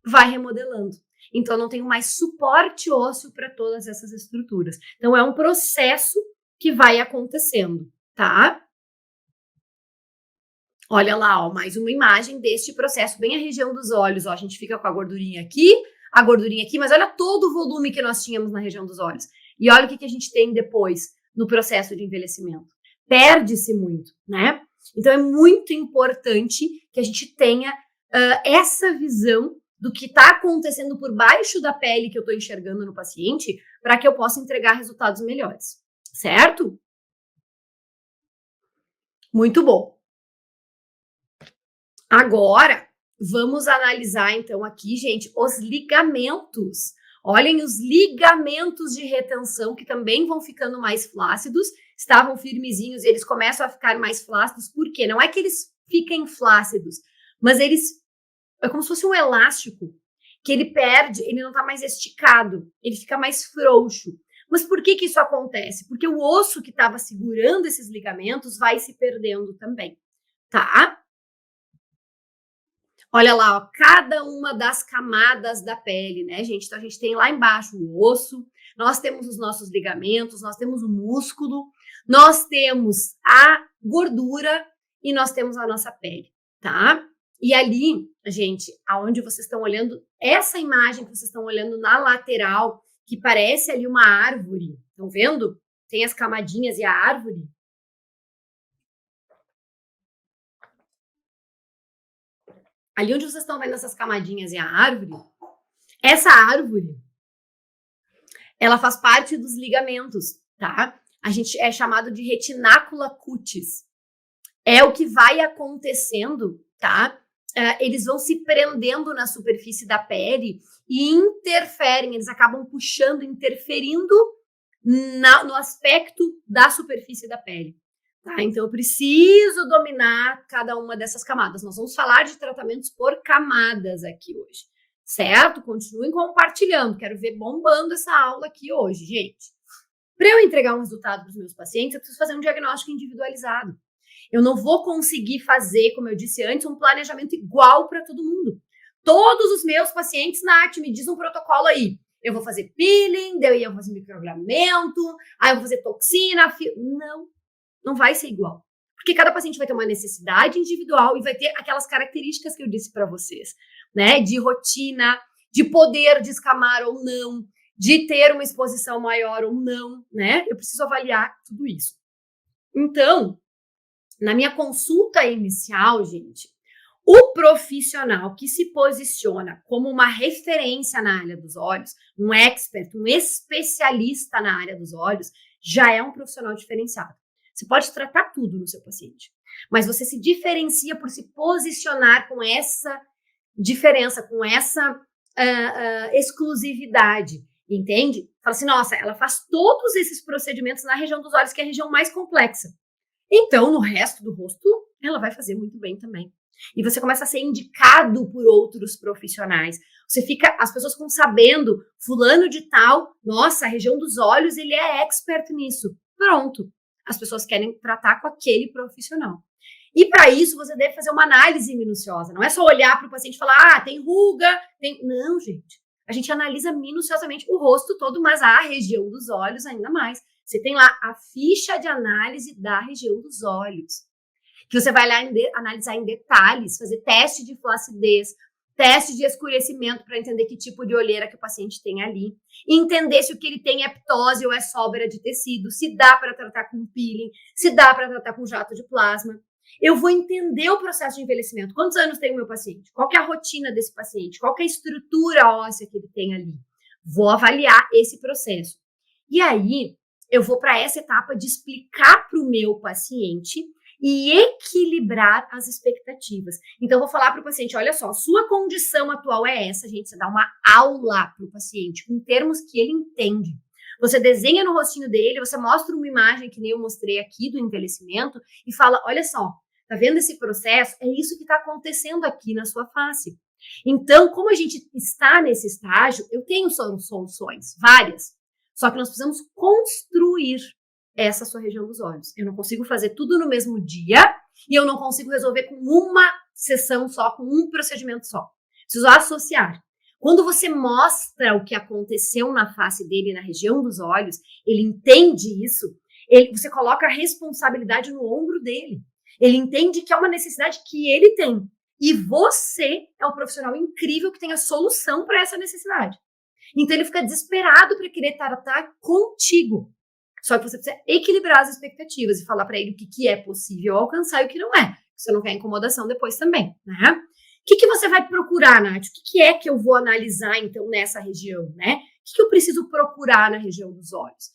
vai remodelando. Então, não tenho mais suporte ósseo para todas essas estruturas. Então, é um processo que vai acontecendo, tá? Olha lá, ó, mais uma imagem deste processo, bem a região dos olhos. Ó, a gente fica com a gordurinha aqui, mas olha todo o volume que nós tínhamos na região dos olhos. E olha o que a gente tem depois no processo de envelhecimento. Perde-se muito, né? Então, é muito importante que a gente tenha essa visão do que está acontecendo por baixo da pele que eu estou enxergando no paciente, para que eu possa entregar resultados melhores, certo? Muito bom. Agora, vamos analisar, então, aqui, gente, os ligamentos. Olhem os ligamentos de retenção, que também vão ficando mais flácidos. Estavam firmezinhos e eles começam a ficar mais flácidos. Por quê? Não é que eles fiquem flácidos, mas eles... É como se fosse um elástico, que ele perde, ele não está mais esticado, ele fica mais frouxo. Mas por que isso acontece? Porque o osso que estava segurando esses ligamentos vai se perdendo também, tá? Olha lá, ó, cada uma das camadas da pele, né, gente? Então, a gente tem lá embaixo o osso, nós temos os nossos ligamentos, nós temos o músculo, nós temos a gordura e nós temos a nossa pele, tá? E ali, gente, aonde vocês estão olhando, essa imagem que vocês estão olhando na lateral, que parece ali uma árvore, estão vendo? Tem as camadinhas e a árvore. Ali onde vocês estão vendo essas camadinhas e a árvore, essa árvore, ela faz parte dos ligamentos, tá? A gente é chamado de retinácula cutis. É o que vai acontecendo, tá? Eles vão se prendendo na superfície da pele e interferem, eles acabam puxando, interferindo no aspecto da superfície da pele. Tá? Então, eu preciso dominar cada uma dessas camadas. Nós vamos falar de tratamentos por camadas aqui hoje, certo? Continuem compartilhando. Quero ver bombando essa aula aqui hoje, gente. Para eu entregar um resultado para os meus pacientes, eu preciso fazer um diagnóstico individualizado. Eu não vou conseguir fazer, como eu disse antes, um planejamento igual para todo mundo. Todos os meus pacientes, Nath, me diz um protocolo aí. Eu vou fazer peeling, daí eu vou fazer microagulhamento, aí eu vou fazer toxina. Não vai ser igual. Porque cada paciente vai ter uma necessidade individual e vai ter aquelas características que eu disse para vocês, né? De rotina, de poder descamar ou não, de ter uma exposição maior ou não, né? Eu preciso avaliar tudo isso. Então, na minha consulta inicial, gente, O profissional que se posiciona como uma referência na área dos olhos, um expert, um especialista na área dos olhos, já é um profissional diferenciado. Você pode tratar tudo no seu paciente, mas você se diferencia por se posicionar com essa diferença, com essa exclusividade, entende? Fala assim, nossa, ela faz todos esses procedimentos na região dos olhos, que é a região mais complexa. Então, no resto do rosto, ela vai fazer muito bem também. E você começa a ser indicado por outros profissionais. Você fica, as pessoas ficam sabendo, fulano de tal, nossa, a região dos olhos, ele é expert nisso. Pronto. As pessoas querem tratar com aquele profissional. E para isso, você deve fazer uma análise minuciosa. Não é só olhar para o paciente e falar, tem ruga, tem... Não, gente. A gente analisa minuciosamente o rosto todo, mas a região dos olhos ainda mais. Você tem lá a ficha de análise da região dos olhos, que você vai lá analisar em detalhes, fazer teste de flacidez, teste de escurecimento para entender que tipo de olheira que o paciente tem ali, e entender se o que ele tem é ptose ou é sobra de tecido, se dá para tratar com peeling, se dá para tratar com jato de plasma. Eu vou entender o processo de envelhecimento. Quantos anos tem o meu paciente? Qual que é a rotina desse paciente? Qual que é a estrutura óssea que ele tem ali? Vou avaliar esse processo. E aí, eu vou para essa etapa de explicar para o meu paciente e equilibrar as expectativas. Então, eu vou falar para o paciente, olha só, sua condição atual é essa, gente, você dá uma aula para o paciente, com termos que ele entende. Você desenha no rostinho dele, você mostra uma imagem que nem eu mostrei aqui do envelhecimento e fala, olha só, tá vendo esse processo? É isso que está acontecendo aqui na sua face. Então, como a gente está nesse estágio, eu tenho soluções, várias, só que nós precisamos construir essa sua região dos olhos. Eu não consigo fazer tudo no mesmo dia e eu não consigo resolver com uma sessão só, com um procedimento só. Preciso associar. Quando você mostra o que aconteceu na face dele, na região dos olhos, ele entende isso, você coloca a responsabilidade no ombro dele. Ele entende que é uma necessidade que ele tem. E você é um profissional incrível que tem a solução para essa necessidade. Então ele fica desesperado para querer tratar contigo. Só que você precisa equilibrar as expectativas e falar para ele o que é possível alcançar e o que não é. Você não quer incomodação depois também, né? O que você vai procurar, Nath? O que é que eu vou analisar, então, nessa região, né? O que eu preciso procurar na região dos olhos?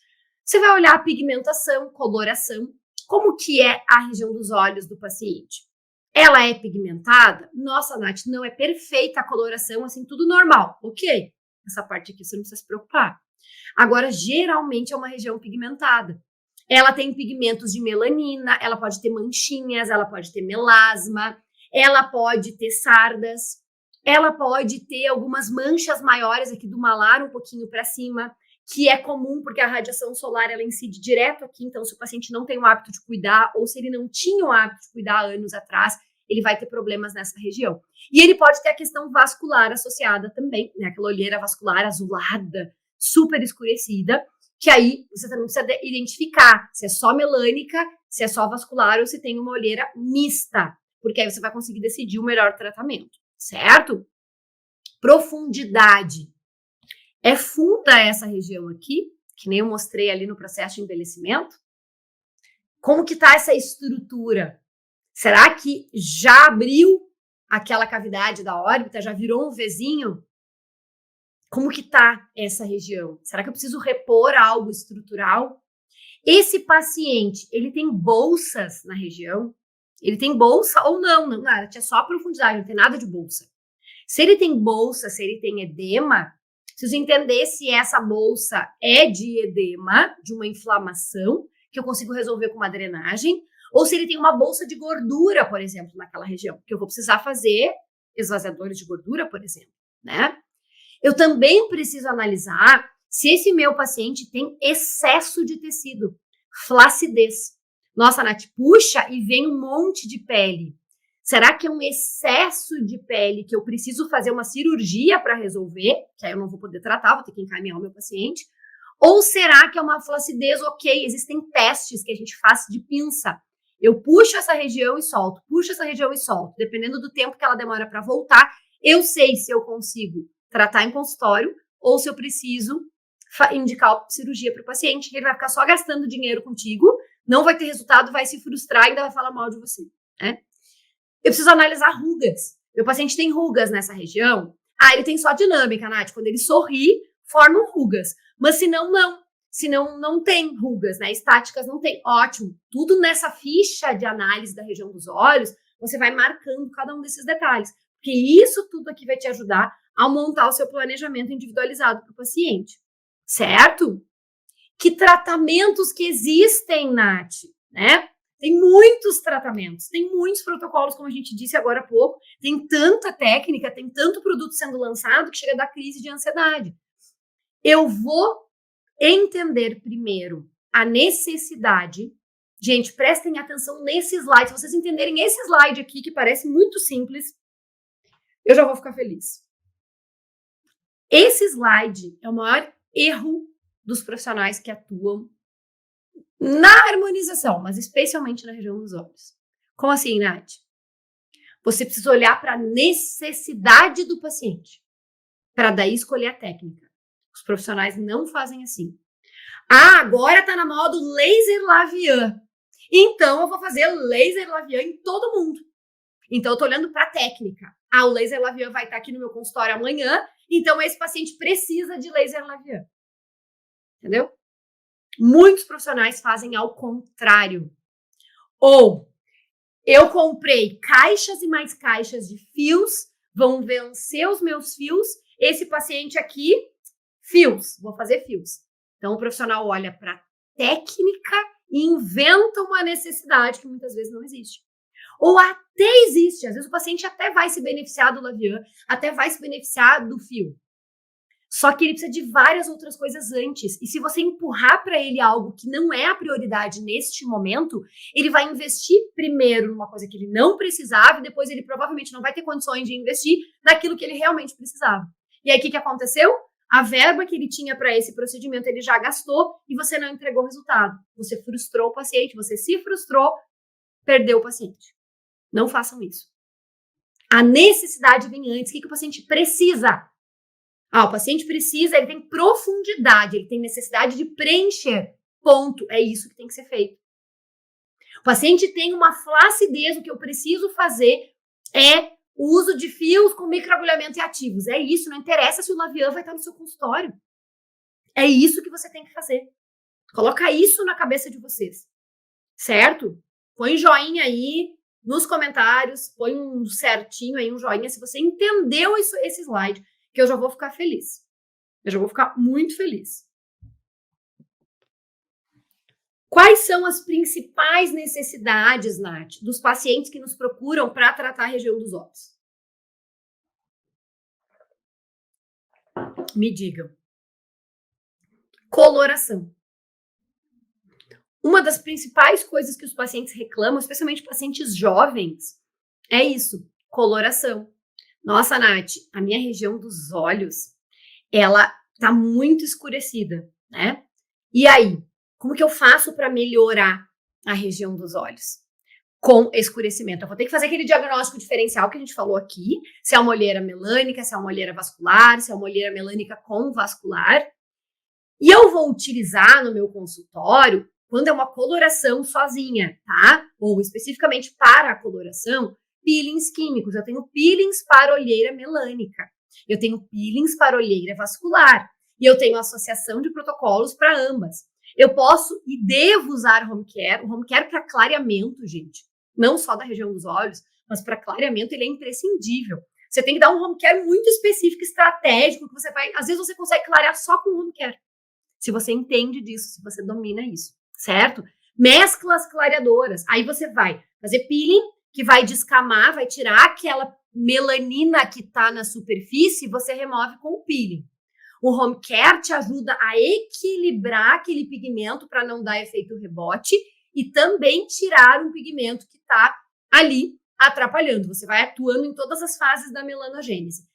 Você vai olhar a pigmentação, coloração. Como que é a região dos olhos do paciente? Ela é pigmentada? Nossa, Nath, não é perfeita a coloração, assim, tudo normal. Ok, essa parte aqui você não precisa se preocupar. Agora, geralmente é uma região pigmentada. Ela tem pigmentos de melanina, ela pode ter manchinhas, ela pode ter melasma, ela pode ter sardas, ela pode ter algumas manchas maiores aqui do malar, um pouquinho para cima, que é comum porque a radiação solar ela incide direto aqui, então se o paciente não tem o hábito de cuidar, ou se ele não tinha o hábito de cuidar anos atrás, ele vai ter problemas nessa região. E ele pode ter a questão vascular associada também, né? Aquela olheira vascular azulada, super escurecida, que aí você também precisa identificar se é só melânica, se é só vascular ou se tem uma olheira mista, porque aí você vai conseguir decidir o melhor tratamento, certo? Profundidade. É funda essa região aqui, que nem eu mostrei ali no processo de envelhecimento? Como que tá essa estrutura? Será que já abriu aquela cavidade da órbita, já virou um Vzinho? Como que tá essa região? Será que eu preciso repor algo estrutural? Esse paciente, ele tem bolsas na região? Ele tem bolsa ou não? Não, nada, tinha só a profundidade, não tem nada de bolsa. Se ele tem bolsa, se ele tem edema, preciso entender se essa bolsa é de edema, de uma inflamação, que eu consigo resolver com uma drenagem, ou se ele tem uma bolsa de gordura, por exemplo, naquela região, que eu vou precisar fazer esvaziadores de gordura, por exemplo, né? Eu também preciso analisar se esse meu paciente tem excesso de tecido, flacidez. Nossa, Nath, puxa e vem um monte de pele. Será que é um excesso de pele que eu preciso fazer uma cirurgia para resolver? Que aí eu não vou poder tratar, vou ter que encaminhar o meu paciente. Ou será que é uma flacidez? Ok, existem testes que a gente faz de pinça. Eu puxo essa região e solto, puxo essa região e solto. Dependendo do tempo que ela demora para voltar, eu sei se eu consigo tratar em consultório ou se eu preciso indicar cirurgia para o paciente. Ele vai ficar só gastando dinheiro contigo, não vai ter resultado, vai se frustrar e ainda vai falar mal de você, né? Eu preciso analisar rugas. Meu paciente tem rugas nessa região. Ah, ele tem só dinâmica, Nath. Quando ele sorri, formam rugas. Mas se não, não. Se não, não tem rugas, né? Estáticas não tem. Ótimo. Tudo nessa ficha de análise da região dos olhos, você vai marcando cada um desses detalhes. Porque isso tudo aqui vai te ajudar a montar o seu planejamento individualizado para o paciente. Certo? Que tratamentos que existem, Nath, né? Tem muitos tratamentos, tem muitos protocolos, como a gente disse agora há pouco, tem tanta técnica, tem tanto produto sendo lançado que chega a dar crise de ansiedade. Eu vou entender primeiro a necessidade. Gente, prestem atenção nesse slide. Se vocês entenderem esse slide aqui, que parece muito simples, eu já vou ficar feliz. Esse slide é o maior erro dos profissionais que atuam na harmonização, mas especialmente na região dos olhos. Como assim, Nath? Você precisa olhar para a necessidade do paciente, para daí escolher a técnica. Os profissionais não fazem assim. Ah, agora está na moda o laser labial. Então, eu vou fazer laser labial em todo mundo. Então, eu estou olhando para a técnica. Ah, o laser labial vai estar aqui no meu consultório amanhã, então esse paciente precisa de laser labial. Entendeu? Muitos profissionais fazem ao contrário. Ou, eu comprei caixas e mais caixas de fios, vão vencer os meus fios, esse paciente aqui, fios, vou fazer fios. Então, o profissional olha para a técnica e inventa uma necessidade que muitas vezes não existe. Ou até existe, às vezes o paciente até vai se beneficiar do labial, até vai se beneficiar do fio. Só que ele precisa de várias outras coisas antes. E se você empurrar para ele algo que não é a prioridade neste momento, ele vai investir primeiro numa coisa que ele não precisava e depois ele provavelmente não vai ter condições de investir naquilo que ele realmente precisava. E aí, o que aconteceu? A verba que ele tinha para esse procedimento, ele já gastou e você não entregou o resultado. Você frustrou o paciente, você se frustrou, perdeu o paciente. Não façam isso. A necessidade vem antes. O que o paciente precisa? Ah, o paciente precisa, ele tem profundidade, ele tem necessidade de preencher. Ponto. É isso que tem que ser feito. O paciente tem uma flacidez, o que eu preciso fazer é o uso de fios com microagulhamento e ativos. É isso, não interessa se o labial vai estar no seu consultório. É isso que você tem que fazer. Coloca isso na cabeça de vocês. Certo? Põe joinha aí nos comentários, põe um certinho aí, um joinha, se você entendeu esse slide, que eu já vou ficar feliz. Eu já vou ficar muito feliz. Quais são as principais necessidades, Nath, dos pacientes que nos procuram para tratar a região dos olhos? Me digam. Coloração. Uma das principais coisas que os pacientes reclamam, especialmente pacientes jovens, é isso, coloração. Nossa, Nath, a minha região dos olhos, ela tá muito escurecida, né? E aí, como que eu faço para melhorar a região dos olhos? Com escurecimento. Eu vou ter que fazer aquele diagnóstico diferencial que a gente falou aqui, se é uma olheira melânica, se é uma olheira vascular, se é uma olheira melânica com vascular. E eu vou utilizar no meu consultório, quando é uma coloração sozinha, tá? Ou especificamente para a coloração, peelings químicos. Eu tenho peelings para olheira melânica. Eu tenho peelings para olheira vascular. E eu tenho associação de protocolos para ambas. Eu posso e devo usar home care. O home care para clareamento, gente. Não só da região dos olhos, mas para clareamento ele é imprescindível. Você tem que dar um home care muito específico, estratégico, que você vai... Às vezes você consegue clarear só com home care. Se você entende disso, se você domina isso, certo? Mesclas clareadoras. Aí você vai fazer peeling, que vai descamar, vai tirar aquela melanina que está na superfície e você remove com o peeling. O home care te ajuda a equilibrar aquele pigmento para não dar efeito rebote e também tirar um pigmento que está ali atrapalhando. Você vai atuando em todas as fases da melanogênese.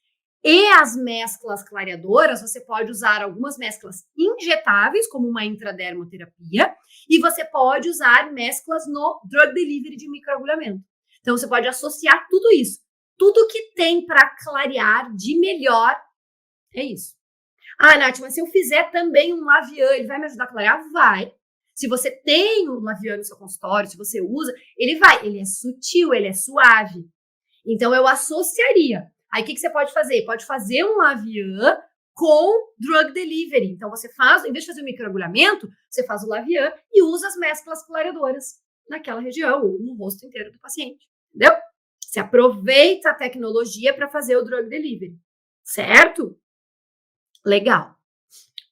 E as mesclas clareadoras, você pode usar algumas mesclas injetáveis, como uma intradermoterapia, e você pode usar mesclas no drug delivery de microagulhamento. Então, você pode associar tudo isso. Tudo que tem para clarear de melhor é isso. Ah, Nath, mas se eu fizer também um labial, ele vai me ajudar a clarear? Vai. Se você tem um labial no seu consultório, se você usa, ele vai. Ele é sutil, ele é suave. Então, eu associaria. Aí, o que você pode fazer? Pode fazer um Lavian com drug delivery. Então, você faz, em vez de fazer o microagulhamento, você faz o Lavian e usa as mesclas clareadoras naquela região ou no rosto inteiro do paciente. Entendeu? Você aproveita a tecnologia para fazer o drug delivery. Certo? Legal.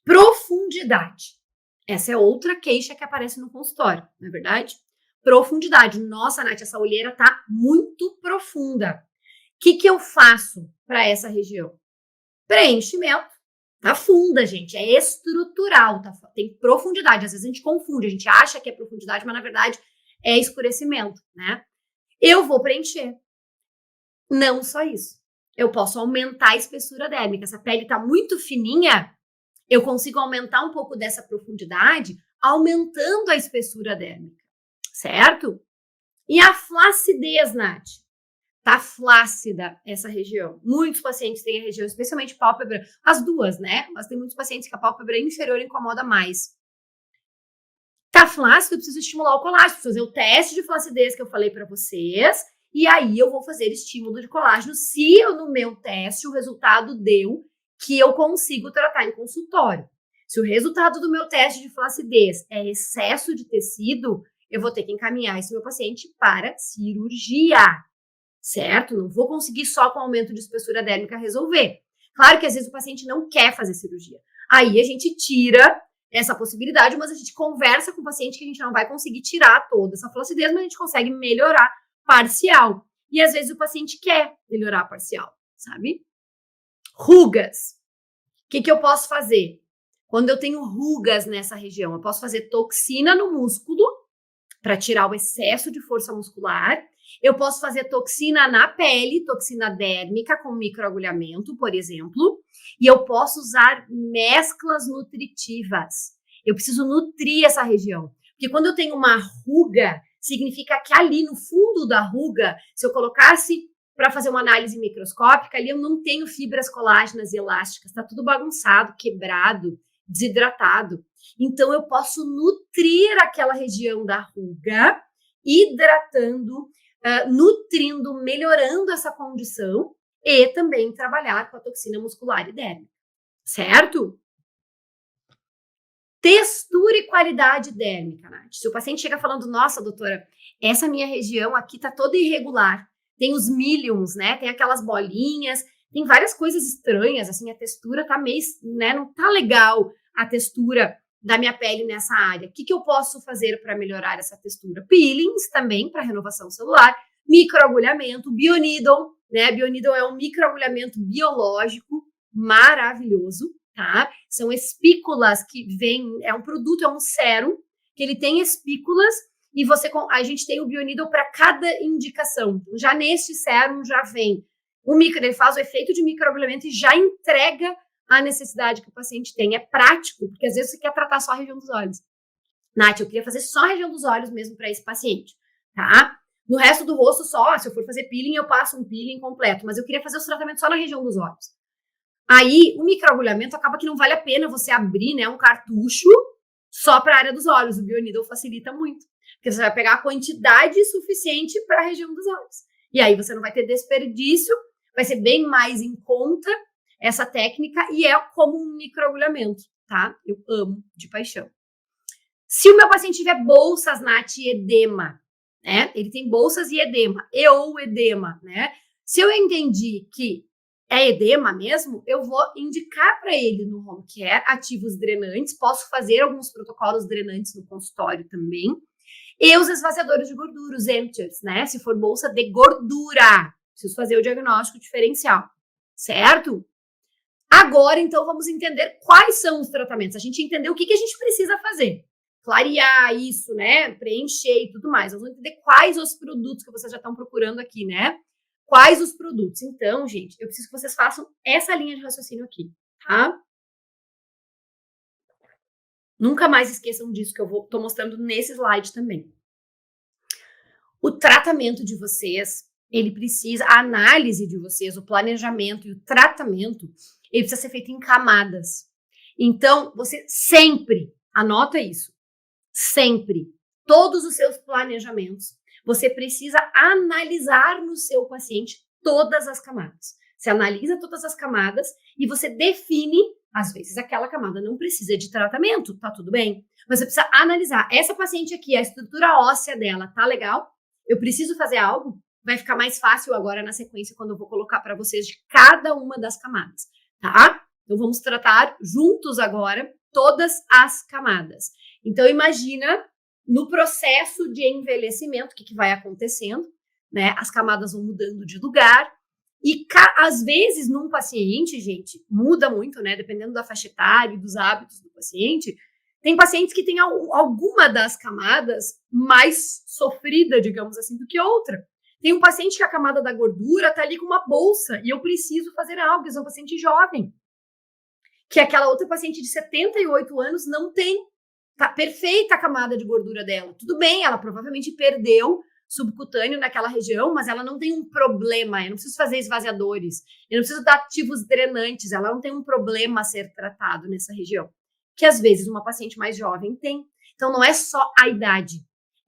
Profundidade. Essa é outra queixa que aparece no consultório, não é verdade? Profundidade. Nossa, Nath, essa olheira tá muito profunda. O que eu faço para essa região? Preenchimento. Tá funda, gente. É estrutural. Tá? Tem profundidade. Às vezes a gente confunde. A gente acha que é profundidade, mas na verdade é escurecimento, né? Eu vou preencher. Não só isso. Eu posso aumentar a espessura dérmica. Essa pele tá muito fininha, eu consigo aumentar um pouco dessa profundidade, aumentando a espessura dérmica, certo? E a flacidez, Nath? Tá flácida essa região. Muitos pacientes têm a região, especialmente pálpebra, as duas, né? Mas tem muitos pacientes que a pálpebra inferior incomoda mais. Tá flácido, eu preciso estimular o colágeno, preciso fazer o teste de flacidez que eu falei para vocês, e aí eu vou fazer estímulo de colágeno se eu, no meu teste, o resultado deu que eu consigo tratar em consultório. Se o resultado do meu teste de flacidez é excesso de tecido, eu vou ter que encaminhar esse meu paciente para cirurgia, certo? Não vou conseguir só com aumento de espessura dérmica resolver. Claro que às vezes o paciente não quer fazer cirurgia. Aí a gente tira essa possibilidade, mas a gente conversa com o paciente que a gente não vai conseguir tirar toda essa flacidez, mas a gente consegue melhorar parcial. E às vezes o paciente quer melhorar parcial, sabe? Rugas. O que eu posso fazer? Quando eu tenho rugas nessa região, eu posso fazer toxina no músculo para tirar o excesso de força muscular. Eu posso fazer toxina na pele, toxina dérmica com microagulhamento, por exemplo. E eu posso usar mesclas nutritivas. Eu preciso nutrir essa região. Porque quando eu tenho uma ruga, significa que ali no fundo da ruga, se eu colocasse para fazer uma análise microscópica, ali eu não tenho fibras colágenas e elásticas. Está tudo bagunçado, quebrado, desidratado. Então, eu posso nutrir aquela região da ruga, hidratando, nutrindo, melhorando essa condição e também trabalhar com a toxina muscular e dérmica, certo? Textura e qualidade dérmica, Nath. Se o paciente chega falando, nossa, doutora, essa minha região aqui tá toda irregular, tem os milions, né, tem aquelas bolinhas, tem várias coisas estranhas, assim, a textura tá meio, né, não tá legal a textura da minha pele nessa área. O que eu posso fazer para melhorar essa textura? Peelings também, para renovação celular, microagulhamento, Bioneedle, né? Bioneedle é um microagulhamento biológico maravilhoso, tá? São espículas que vêm, é um produto, é um sérum, que ele tem espículas e a gente tem o Bioneedle para cada indicação. Já neste sérum já vem ele faz o efeito de microagulhamento e já entrega a necessidade que o paciente tem. É prático, porque às vezes você quer tratar só a região dos olhos. Nath, eu queria fazer só a região dos olhos mesmo para esse paciente, tá? No resto do rosto só, se eu for fazer peeling, eu passo um peeling completo, mas eu queria fazer os tratamentos só na região dos olhos. Aí, o microagulhamento acaba que não vale a pena você abrir, né, um cartucho só para a área dos olhos. O Bioneedle facilita muito, porque você vai pegar a quantidade suficiente para a região dos olhos. E aí você não vai ter desperdício, vai ser bem mais em conta essa técnica e é como um microagulhamento, tá? Eu amo de paixão. Se o meu paciente tiver bolsas, Nath, e edema, né? Ele tem bolsas e edema, ou edema, né? Se eu entendi que é edema mesmo, eu vou indicar para ele no home care ativos drenantes, posso fazer alguns protocolos drenantes no consultório também, e os esvaziadores de gordura, os emptiers, né? Se for bolsa de gordura, preciso fazer o diagnóstico diferencial, certo? Agora, então, vamos entender quais são os tratamentos. A gente entendeu o que a gente precisa fazer. Clarear isso, né? Preencher e tudo mais. Vamos entender quais os produtos que vocês já estão procurando aqui, né? Quais os produtos? Então, gente, eu preciso que vocês façam essa linha de raciocínio aqui, tá? Nunca mais esqueçam disso que eu tô mostrando nesse slide também. O tratamento de vocês, ele precisa, a análise de vocês, o planejamento e o tratamento, ele precisa ser feito em camadas. Então, você sempre, anota isso, sempre, todos os seus planejamentos, Você precisa analisar no seu paciente todas as camadas. Você analisa todas as camadas e você define, às vezes aquela camada não precisa de tratamento, tá tudo bem? Mas você precisa analisar, essa paciente aqui, a estrutura óssea dela tá legal? Eu preciso fazer algo? Vai ficar mais fácil agora na sequência quando eu vou colocar para vocês de cada uma das camadas, tá? Então vamos tratar juntos agora todas as camadas. Então imagina no processo de envelhecimento, o que vai acontecendo, né? As camadas vão mudando de lugar e às vezes num paciente, gente, muda muito, né? Dependendo da faixa etária e dos hábitos do paciente. Tem pacientes que têm alguma das camadas mais sofrida, digamos assim, do que outra. Tem um paciente que a camada da gordura tá ali com uma bolsa e eu preciso fazer algo, é um paciente jovem. Que aquela outra paciente de 78 anos não tem. Tá perfeita a camada de gordura dela. Tudo bem, ela provavelmente perdeu subcutâneo naquela região, mas ela não tem um problema. Eu não preciso fazer esvaziadores. Eu não preciso dar ativos drenantes. Ela não tem um problema a ser tratado nessa região. Que às vezes uma paciente mais jovem tem. Então não é só a idade.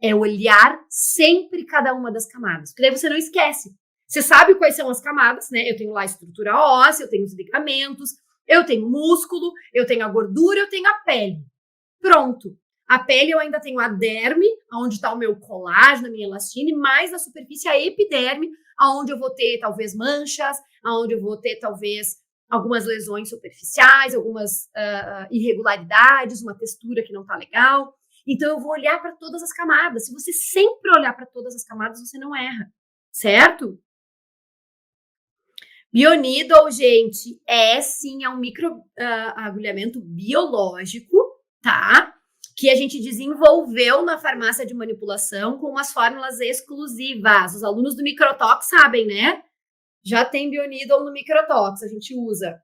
É olhar sempre cada uma das camadas. Porque daí você não esquece. Você sabe quais são as camadas, né? Eu tenho lá a estrutura óssea, eu tenho os ligamentos, eu tenho músculo, eu tenho a gordura, eu tenho a pele. Pronto. A pele eu ainda tenho a derme, onde está o meu colágeno, a minha elastina, e mais na superfície a epiderme, onde eu vou ter talvez manchas, onde eu vou ter talvez algumas lesões superficiais, algumas irregularidades, uma textura que não está legal. Então eu vou olhar para todas as camadas. Se você sempre olhar para todas as camadas, você não erra, certo? Bioneedle, gente, sim, é um microagulhamento biológico, tá? Que a gente desenvolveu na farmácia de manipulação com umas fórmulas exclusivas. Os alunos do Microtox sabem, né? Já tem Bioneedle no Microtox, a gente usa.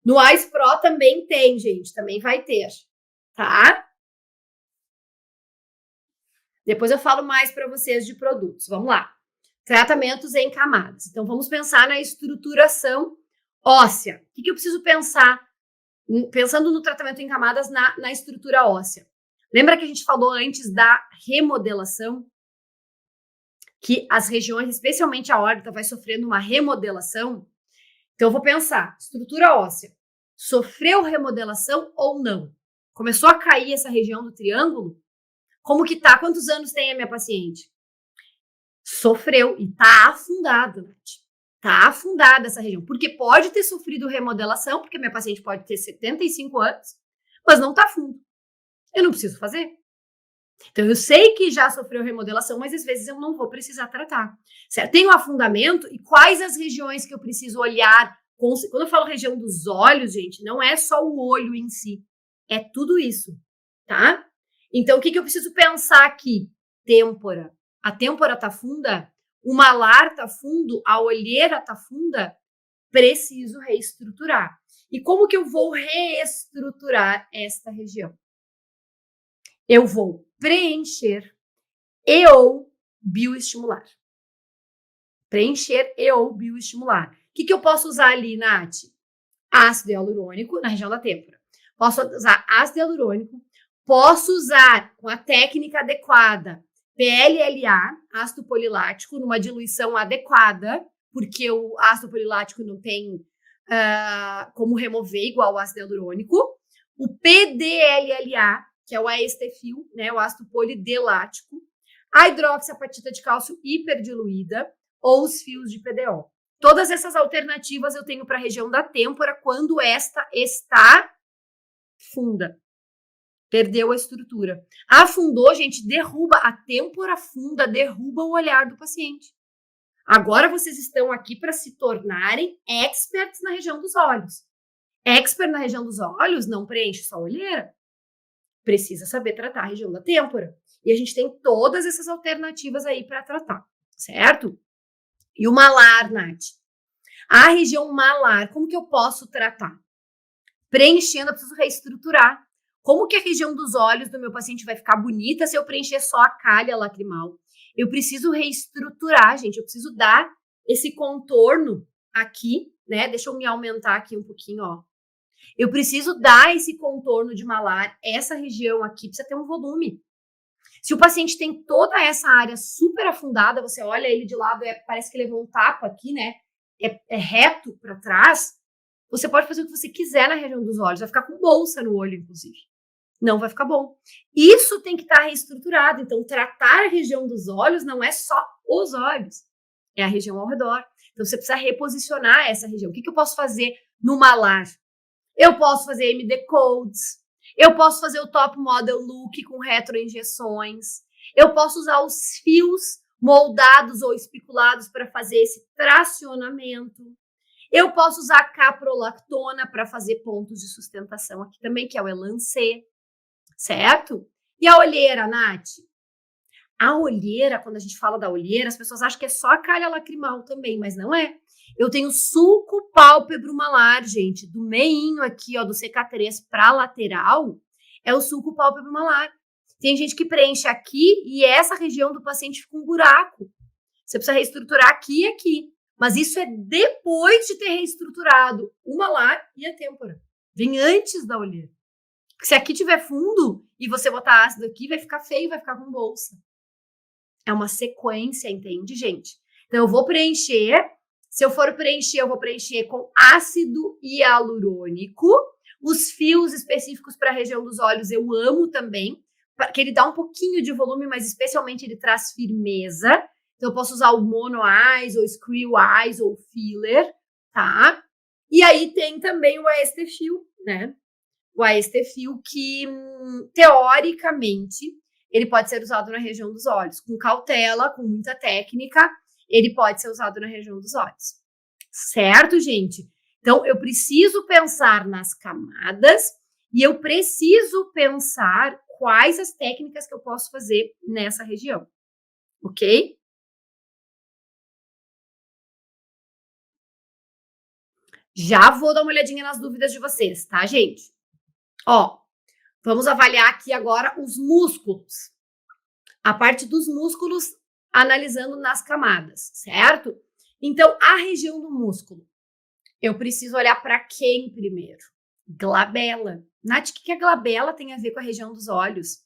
No Ice Pro também tem, gente, também vai ter, tá? Depois eu falo mais para vocês de produtos. Vamos lá. Tratamentos em camadas. Então, vamos pensar na estruturação óssea. O que eu preciso pensar? Pensando no tratamento em camadas na estrutura óssea. Lembra que a gente falou antes da remodelação? Que as regiões, especialmente a órbita, vai sofrendo uma remodelação? Então, eu vou pensar, estrutura óssea. Sofreu remodelação ou não? Começou a cair essa região do triângulo? Como que tá? Quantos anos tem a minha paciente? Sofreu e tá afundada, Nath. Tá afundada essa região. Porque pode ter sofrido remodelação, porque minha paciente pode ter 75 anos, mas não tá fundo. Eu não preciso fazer. Então, eu sei que já sofreu remodelação, mas às vezes eu não vou precisar tratar. Certo? Tem um afundamento e quais as regiões que eu preciso olhar? Quando eu falo região dos olhos, gente, não é só o olho em si. É tudo isso, tá? Então, o que eu preciso pensar aqui? Têmpora. A têmpora tá funda? O malar tá fundo? A olheira tá funda? Preciso reestruturar. E como que eu vou reestruturar esta região? Eu vou preencher e ou bioestimular. Preencher e ou bioestimular. O que eu posso usar ali, Nath? Ácido hialurônico na região da têmpora. Posso usar ácido hialurônico. Posso usar, com a técnica adequada, PLLA, ácido polilático, numa diluição adequada, porque o ácido polilático não tem como remover igual o ácido hialurônico. O PDLLA, que é o aestefil, né, o ácido polidelático. A hidroxiapatita de cálcio hiperdiluída ou os fios de PDO. Todas essas alternativas eu tenho para a região da têmpora quando esta está funda. Perdeu a estrutura. Afundou, gente, derruba. A têmpora funda, derruba o olhar do paciente. Agora vocês estão aqui para se tornarem experts na região dos olhos. Expert na região dos olhos não preenche só a olheira. Precisa saber tratar a região da têmpora. E a gente tem todas essas alternativas aí para tratar, certo? E o malar, Nath? A região malar, como que eu posso tratar? Preenchendo, eu preciso reestruturar. Como que a região dos olhos do meu paciente vai ficar bonita se eu preencher só a calha lacrimal? Eu preciso reestruturar, gente. Eu preciso dar esse contorno aqui, né? Deixa eu me aumentar aqui um pouquinho, ó. Eu preciso dar esse contorno de malar. Essa região aqui precisa ter um volume. Se o paciente tem toda essa área super afundada, você olha ele de lado, parece que levou um tapa aqui, né? É reto para trás. Você pode fazer o que você quiser na região dos olhos, vai ficar com bolsa no olho, inclusive. Não vai ficar bom. Isso tem que estar reestruturado. Então, tratar a região dos olhos não é só os olhos, é a região ao redor. Então, você precisa reposicionar essa região. O que eu posso fazer no malar? Eu posso fazer MD Codes, eu posso fazer o Top Model Look com retroinjeções, eu posso usar os fios moldados ou espiculados para fazer esse tracionamento. Eu posso usar caprolactona para fazer pontos de sustentação aqui também, que é o Elancê, certo? E a olheira, Nath? A olheira, quando a gente fala da olheira, as pessoas acham que é só a calha lacrimal também, mas não é. Eu tenho sulco pálpebro malar, gente, do meinho aqui, ó, do CK3 para lateral, é o sulco pálpebro malar. Tem gente que preenche aqui e essa região do paciente fica um buraco. Você precisa reestruturar aqui e aqui. Mas isso é depois de ter reestruturado o malar e a têmpora. Vem antes da olheira. Porque se aqui tiver fundo e você botar ácido aqui, vai ficar feio, vai ficar com bolsa. É uma sequência, entende, gente? Então, eu vou preencher. Se eu for preencher, eu vou preencher com ácido hialurônico. Os fios específicos para a região dos olhos eu amo também, porque ele dá um pouquinho de volume, mas especialmente ele traz firmeza. Então, eu posso usar o Mono Eyes, ou Screw Eyes, ou Filler, tá? E aí tem também o AST Fio, né? O AST Fio que, teoricamente, ele pode ser usado na região dos olhos. Com cautela, com muita técnica, ele pode ser usado na região dos olhos. Certo, gente? Então, eu preciso pensar nas camadas e eu preciso pensar quais as técnicas que eu posso fazer nessa região. Ok? Já vou dar uma olhadinha nas dúvidas de vocês, tá, gente? Ó, vamos avaliar aqui agora os músculos. A parte dos músculos, analisando nas camadas, certo? Então, a região do músculo, eu preciso olhar para quem primeiro? Glabela. Nath, o que a glabela tem a ver com a região dos olhos?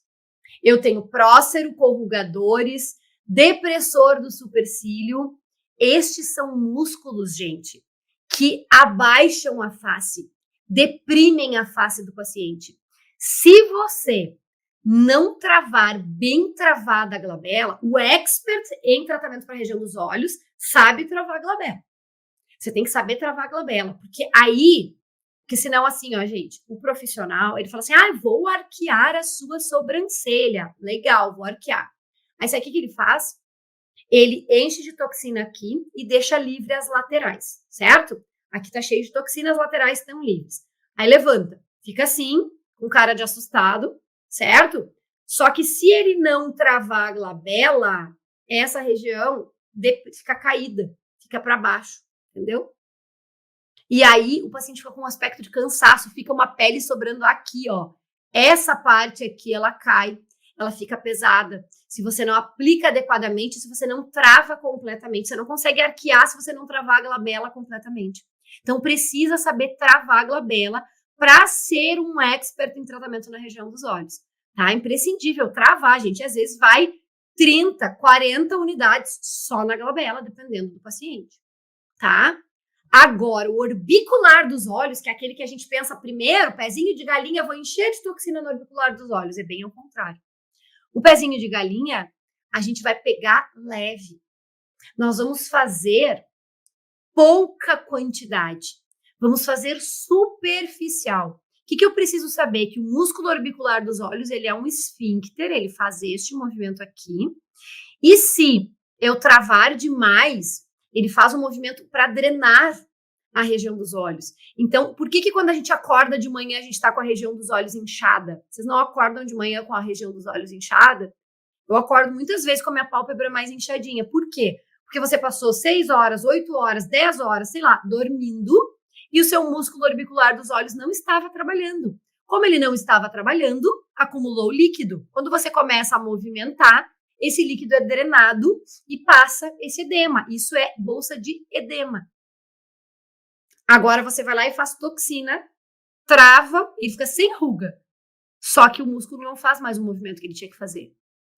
Eu tenho prócero, corrugadores, depressor do supercílio. Estes são músculos, gente, que abaixam a face, deprimem a face do paciente. Se você não travar bem travada a glabela, o expert em tratamento para a região dos olhos sabe travar a glabela. Você tem que saber travar a glabela, porque senão assim, ó, gente, o profissional, ele fala assim, vou arquear a sua sobrancelha. Legal, vou arquear. Aí sabe o que ele faz? Ele enche de toxina aqui e deixa livre as laterais, certo? Aqui tá cheio de toxina, as laterais estão livres. Aí levanta, fica assim, com cara de assustado, certo? Só que se ele não travar a glabela, essa região fica caída, fica para baixo, entendeu? E aí o paciente fica com um aspecto de cansaço, fica uma pele sobrando aqui, ó. Essa parte aqui, ela cai, ela fica pesada. Se você não aplica adequadamente, se você não trava completamente, você não consegue arquear se você não travar a glabela completamente. Então, precisa saber travar a glabela para ser um expert em tratamento na região dos olhos. Tá? Imprescindível travar, gente. Às vezes vai 30, 40 unidades só na glabela, dependendo do paciente. Tá? Agora, o orbicular dos olhos, que é aquele que a gente pensa primeiro, pezinho de galinha, vou encher de toxina no orbicular dos olhos. É bem ao contrário. O pezinho de galinha, a gente vai pegar leve. Nós vamos fazer pouca quantidade. Vamos fazer superficial. O que eu preciso saber? Que o músculo orbicular dos olhos, ele é um esfíncter, ele faz este movimento aqui. E se eu travar demais, ele faz um movimento para drenar a região dos olhos. Então, por que quando a gente acorda de manhã, a gente está com a região dos olhos inchada? Vocês não acordam de manhã com a região dos olhos inchada? Eu acordo muitas vezes com a minha pálpebra mais inchadinha. Por quê? Porque você passou 6 horas, 8 horas, 10 horas, sei lá, dormindo, e o seu músculo orbicular dos olhos não estava trabalhando. Como ele não estava trabalhando, acumulou líquido. Quando você começa a movimentar, esse líquido é drenado e passa esse edema. Isso é bolsa de edema. Agora você vai lá e faz toxina, trava e fica sem ruga. Só que o músculo não faz mais o movimento que ele tinha que fazer.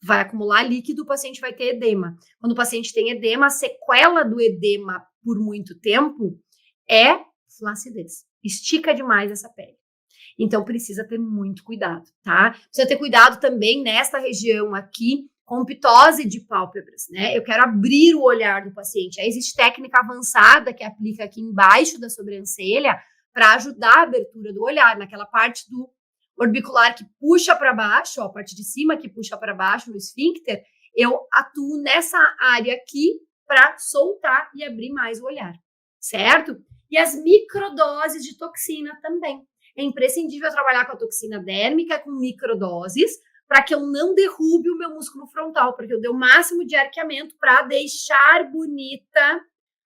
vai acumular líquido, o paciente vai ter edema. Quando o paciente tem edema, a sequela do edema por muito tempo é flacidez. Estica demais essa pele. Então, precisa ter muito cuidado, tá? Precisa ter cuidado também nesta região aqui, com pitose de pálpebras, né? Eu quero abrir o olhar do paciente. Aí existe técnica avançada que aplica aqui embaixo da sobrancelha para ajudar a abertura do olhar, naquela parte do orbicular que puxa para baixo, ó, a parte de cima que puxa para baixo no esfíncter, eu atuo nessa área aqui para soltar e abrir mais o olhar, certo? E as microdoses de toxina também. É imprescindível trabalhar com a toxina dérmica com microdoses para que eu não derrube o meu músculo frontal, porque eu dei o máximo de arqueamento para deixar bonita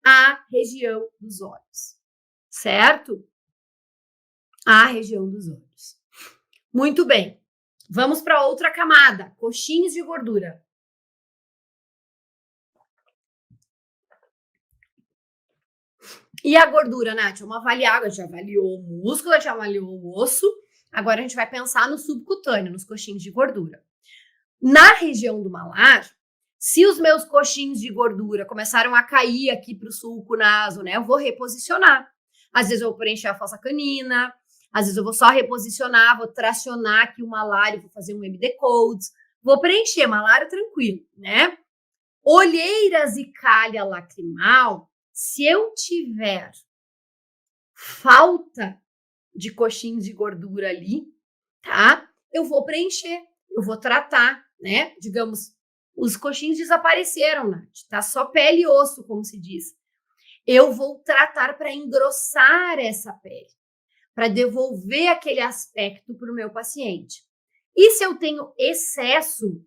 a região dos olhos, certo? A região dos olhos. Muito bem. Vamos para outra camada, coxins de gordura. E a gordura, Nath? Vamos avaliar, a gente avaliou o músculo, a gente avaliou o osso, agora a gente vai pensar no subcutâneo, nos coxins de gordura. Na região do malar, se os meus coxins de gordura começaram a cair aqui para o sulco naso, né? Eu vou reposicionar. Às vezes eu vou preencher a fossa canina, às vezes eu vou só reposicionar, vou tracionar aqui o malário, vou fazer um MD Codes, vou preencher malário tranquilo, né? Olheiras e calha lacrimal, se eu tiver falta de coxins de gordura ali, tá? Eu vou preencher, eu vou tratar, né? Digamos, os coxins desapareceram, Nath, tá? Só pele e osso, como se diz. Eu vou tratar para engrossar essa pele, para devolver aquele aspecto para o meu paciente. E se eu tenho excesso,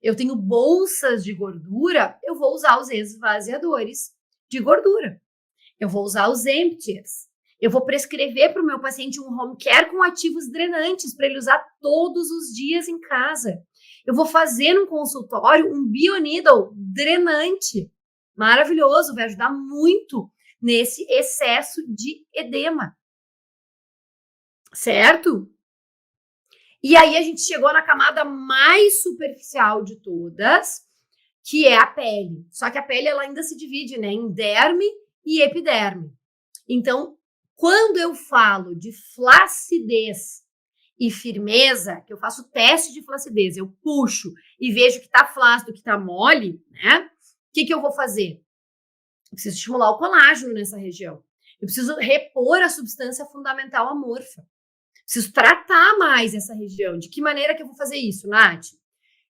eu tenho bolsas de gordura, eu vou usar os esvaziadores de gordura. Eu vou usar os emptiers. Eu vou prescrever para o meu paciente um home care com ativos drenantes para ele usar todos os dias em casa. Eu vou fazer no consultório um bioneedle drenante. Maravilhoso, vai ajudar muito nesse excesso de edema. Certo? E aí a gente chegou na camada mais superficial de todas, que é a pele. Só que a pele ela ainda se divide, né, em derme e epiderme. Então, quando eu falo de flacidez e firmeza, que eu faço teste de flacidez, eu puxo e vejo que tá flácido, que tá mole, né? O que eu vou fazer? Eu preciso estimular o colágeno nessa região. Eu preciso repor a substância fundamental amorfa. Preciso tratar mais essa região. De que maneira que eu vou fazer isso, Nath?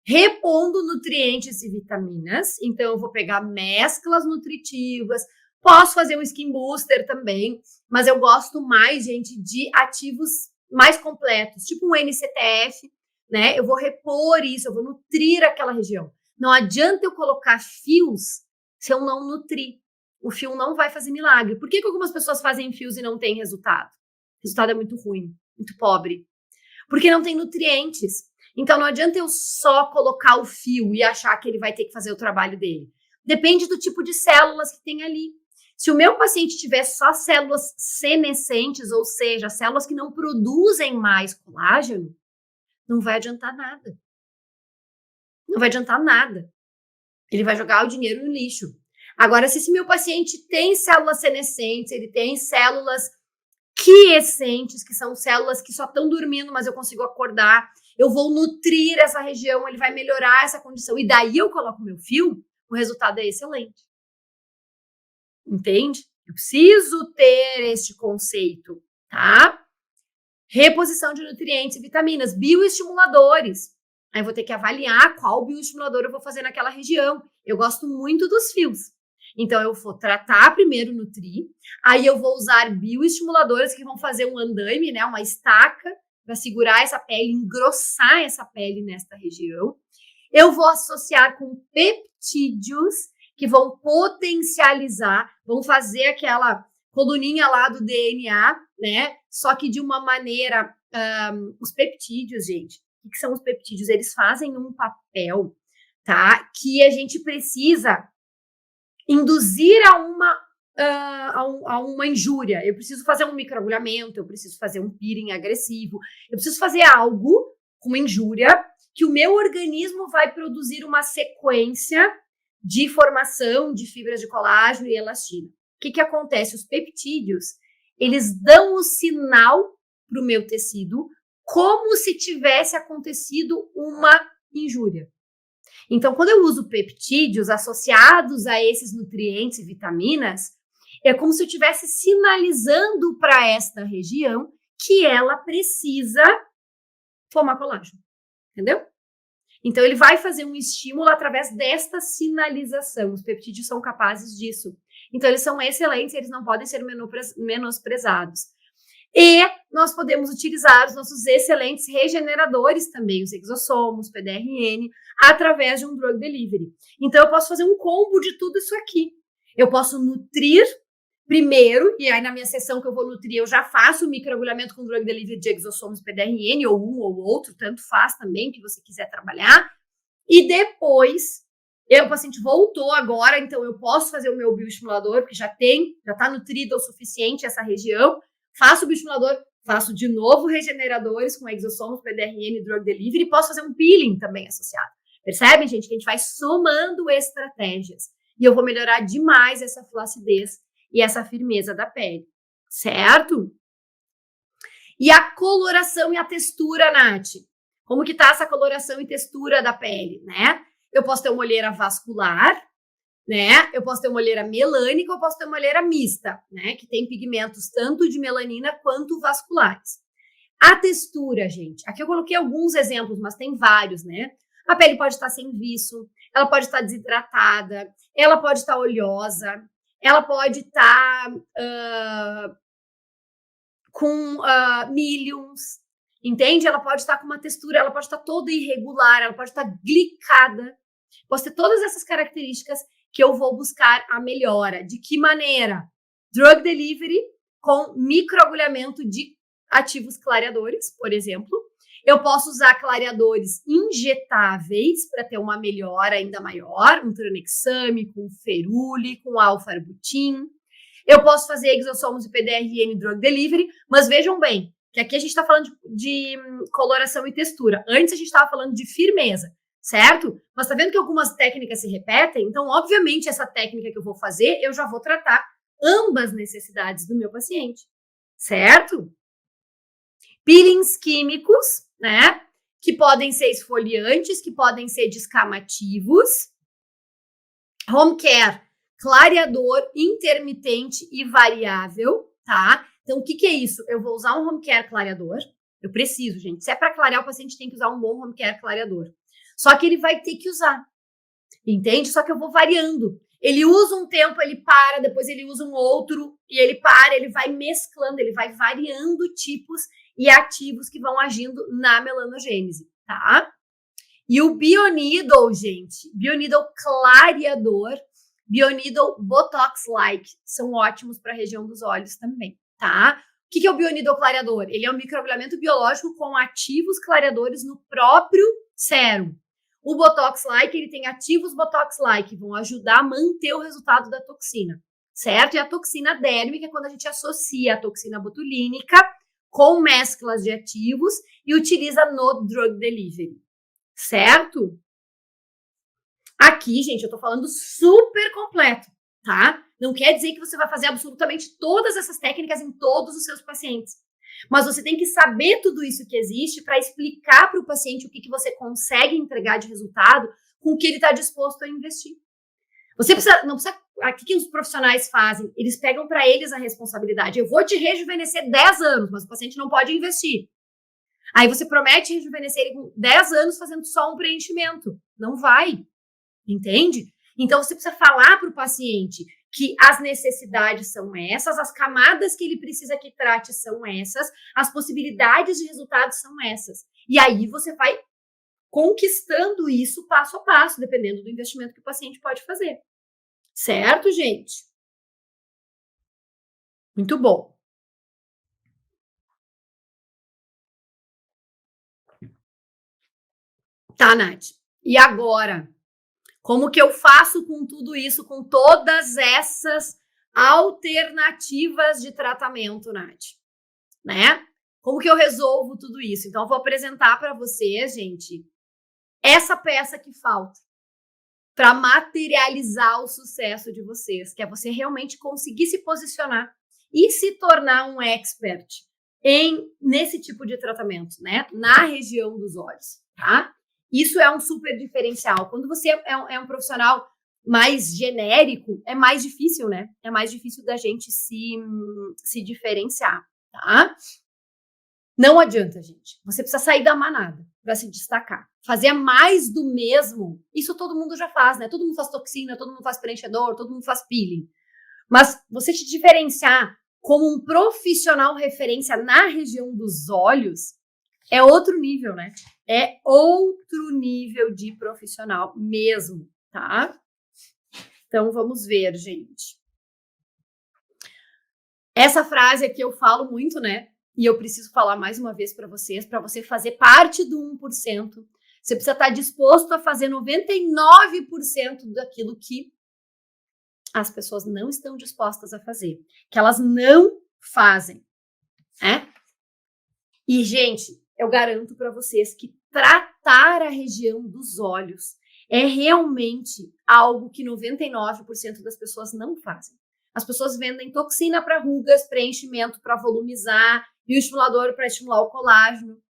Repondo nutrientes e vitaminas. Então, eu vou pegar mesclas nutritivas. Posso fazer um skin booster também. Mas eu gosto mais, gente, de ativos mais completos. Tipo um NCTF, né? Eu vou repor isso, eu vou nutrir aquela região. Não adianta eu colocar fios se eu não nutrir. O fio não vai fazer milagre. Por que algumas pessoas fazem fios e não têm resultado? O resultado é muito ruim. Muito pobre, porque não tem nutrientes. Então, não adianta eu só colocar o fio e achar que ele vai ter que fazer o trabalho dele. Depende do tipo de células que tem ali. Se o meu paciente tiver só células senescentes, ou seja, células que não produzem mais colágeno, não vai adiantar nada. Não vai adiantar nada. Ele vai jogar o dinheiro no lixo. Agora, se esse meu paciente tem células senescentes, ele tem células quiescentes, que são células que só estão dormindo, mas eu consigo acordar. Eu vou nutrir essa região, ele vai melhorar essa condição. E daí eu coloco meu fio, o resultado é excelente. Entende? Eu preciso ter este conceito, tá? Reposição de nutrientes e vitaminas, bioestimuladores. Aí eu vou ter que avaliar qual bioestimulador eu vou fazer naquela região. Eu gosto muito dos fios. Então, eu vou tratar primeiro, nutrir, aí eu vou usar bioestimuladores que vão fazer um andaime, né, uma estaca, para segurar essa pele, engrossar essa pele nesta região. Eu vou associar com peptídeos que vão potencializar, vão fazer aquela coluninha lá do DNA, né, só que de uma maneira, os peptídeos, gente, o que são os peptídeos? Eles fazem um papel, tá, que a gente precisa induzir a uma injúria. Eu preciso fazer um microagulhamento, eu preciso fazer um peeling agressivo, eu preciso fazer algo com uma injúria que o meu organismo vai produzir uma sequência de formação de fibras de colágeno e elastina. O que acontece? Os peptídeos, eles dão o sinal para o meu tecido como se tivesse acontecido uma injúria. Então, quando eu uso peptídeos associados a esses nutrientes e vitaminas, é como se eu estivesse sinalizando para esta região que ela precisa formar colágeno, entendeu? Então, ele vai fazer um estímulo através desta sinalização. Os peptídeos são capazes disso. Então, eles são excelentes, eles não podem ser menosprezados. E nós podemos utilizar os nossos excelentes regeneradores também, os exossomos, PDRN, através de um drug delivery. Então, eu posso fazer um combo de tudo isso aqui. Eu posso nutrir primeiro, e aí na minha sessão que eu vou nutrir, eu já faço o microagulhamento com drug delivery de exossomos PDRN, ou um ou outro, tanto faz também, o que você quiser trabalhar. E depois, o paciente voltou agora, então eu posso fazer o meu bioestimulador, porque já está nutrido o suficiente essa região. Faço o bioestimulador, faço de novo regeneradores com exossomos, PDRN e drug delivery, e posso fazer um peeling também associado. Percebem, gente, que a gente vai somando estratégias. E eu vou melhorar demais essa flacidez e essa firmeza da pele, certo? E a coloração e a textura, Nath? Como que tá essa coloração e textura da pele, né? Eu posso ter uma olheira vascular, né? Eu posso ter uma olheira melânica, eu posso ter uma olheira mista, né? Que tem pigmentos tanto de melanina quanto vasculares. A textura, gente, aqui eu coloquei alguns exemplos, mas tem vários, né? A pele pode estar sem viço, ela pode estar desidratada, ela pode estar oleosa, ela pode estar com milhões, entende? Ela pode estar com uma textura, ela pode estar toda irregular, ela pode estar glicada. Pode ter todas essas características que eu vou buscar a melhora. De que maneira? Drug delivery com microagulhamento de ativos clareadores, por exemplo. Eu posso usar clareadores injetáveis para ter uma melhora ainda maior, um tranexame, com ferule, com alfa-arbutin. Eu posso fazer exossomos e PDRN drug delivery, mas vejam bem, que aqui a gente está falando de coloração e textura. Antes a gente estava falando de firmeza, certo? Mas tá vendo que algumas técnicas se repetem? Então, obviamente, essa técnica que eu vou fazer, eu já vou tratar ambas necessidades do meu paciente, certo? Peelings químicos, né? Que podem ser esfoliantes, que podem ser descamativos. Home care, clareador intermitente e variável, tá? Então, o que é isso? Eu vou usar um home care clareador. Eu preciso, gente. Se é para clarear, o paciente tem que usar um bom home care clareador. Só que ele vai ter que usar, entende? Só que eu vou variando. Ele usa um tempo, ele para, depois ele usa um outro, e ele para, ele vai mesclando, ele vai variando tipos e ativos que vão agindo na melanogênese, tá? E o Bionidal, gente, Bionidal clareador, Bionidal Botox-like, são ótimos para a região dos olhos também, tá? O que é o Bionidal clareador? Ele é um microagulhamento biológico com ativos clareadores no próprio sérum. O Botox-like, ele tem ativos Botox-like, que vão ajudar a manter o resultado da toxina, certo? E a toxina dérmica é quando a gente associa a toxina botulínica com mesclas de ativos e utiliza no drug delivery, certo? Aqui, gente, eu tô falando super completo, tá? Não quer dizer que você vai fazer absolutamente todas essas técnicas em todos os seus pacientes. Mas você tem que saber tudo isso que existe para explicar para o paciente o que você consegue entregar de resultado com o que ele está disposto a investir. Você não precisa. Aqui que os profissionais fazem, eles pegam para eles a responsabilidade. Eu vou te rejuvenescer 10 anos, mas o paciente não pode investir. Aí você promete rejuvenescer ele com 10 anos fazendo só um preenchimento. Não vai. Entende? Então você precisa falar para o paciente que as necessidades são essas, as camadas que ele precisa que trate são essas, as possibilidades de resultados são essas. E aí você vai conquistando isso passo a passo, dependendo do investimento que o paciente pode fazer. Certo, gente? Muito bom. Tá, Nath. E agora? Como que eu faço com tudo isso, com todas essas alternativas de tratamento, Nath? Né? Como que eu resolvo tudo isso? Então, eu vou apresentar para vocês, gente, essa peça que falta para materializar o sucesso de vocês, que é você realmente conseguir se posicionar e se tornar um expert nesse tipo de tratamento, né? Na região dos olhos, tá? Isso é um super diferencial. Quando você é um profissional mais genérico, é mais difícil, né? É mais difícil da gente se diferenciar, tá? Não adianta, gente. Você precisa sair da manada para se destacar. Fazer mais do mesmo, isso todo mundo já faz, né? Todo mundo faz toxina, todo mundo faz preenchedor, todo mundo faz peeling. Mas você te diferenciar como um profissional referência na região dos olhos é outro nível, né? É outro nível de profissional mesmo, tá? Então, vamos ver, gente. Essa frase aqui eu falo muito, né? E eu preciso falar mais uma vez para vocês, para você fazer parte do 1%, você precisa estar disposto a fazer 99% daquilo que as pessoas não estão dispostas a fazer, que elas não fazem, né? E, gente, eu garanto para vocês que tratar a região dos olhos é realmente algo que 99% das pessoas não fazem. As pessoas vendem toxina para rugas, preenchimento para volumizar, bioestimulador para estimular o colágeno.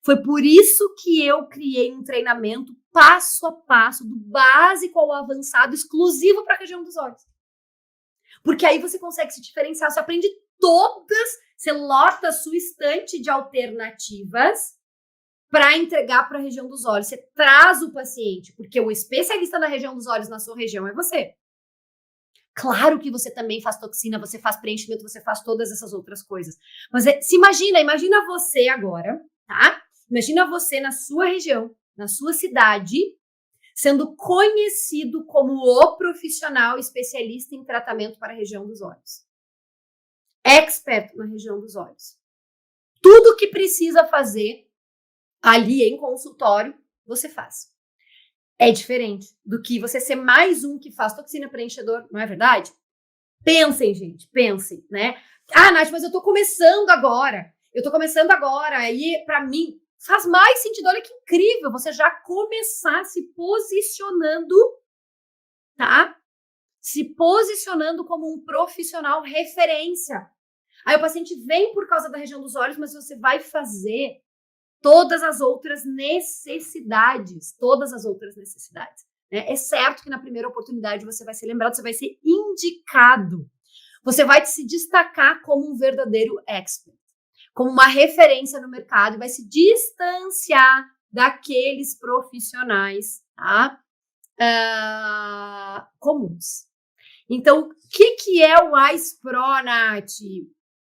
Foi por isso que eu criei um treinamento passo a passo, do básico ao avançado, exclusivo para a região dos olhos. Porque aí você consegue se diferenciar, você aprende todas, você lota a sua estante de alternativas para entregar para a região dos olhos. Você traz o paciente, porque o especialista na região dos olhos na sua região é você. Claro que você também faz toxina, você faz preenchimento, você faz todas essas outras coisas. Mas se imagina você agora, tá? Imagina você na sua região, na sua cidade, sendo conhecido como o profissional especialista em tratamento para a região dos olhos. Expert na região dos olhos. Tudo que precisa fazer ali em consultório, você faz. É diferente do que você ser mais um que faz toxina preenchedor, não é verdade? Pensem, gente, pensem, né? Ah, Nath, mas eu tô começando agora. Aí, pra mim, faz mais sentido. Olha que incrível você já começar se posicionando, tá? Se posicionando como um profissional referência. Aí o paciente vem por causa da região dos olhos, mas você vai fazer todas as outras necessidades. Né? É certo que na primeira oportunidade você vai ser lembrado, você vai ser indicado. Você vai se destacar como um verdadeiro expert, como uma referência no mercado e vai se distanciar daqueles profissionais, tá? Comuns. Então, o que é o AIS Pro, Nath?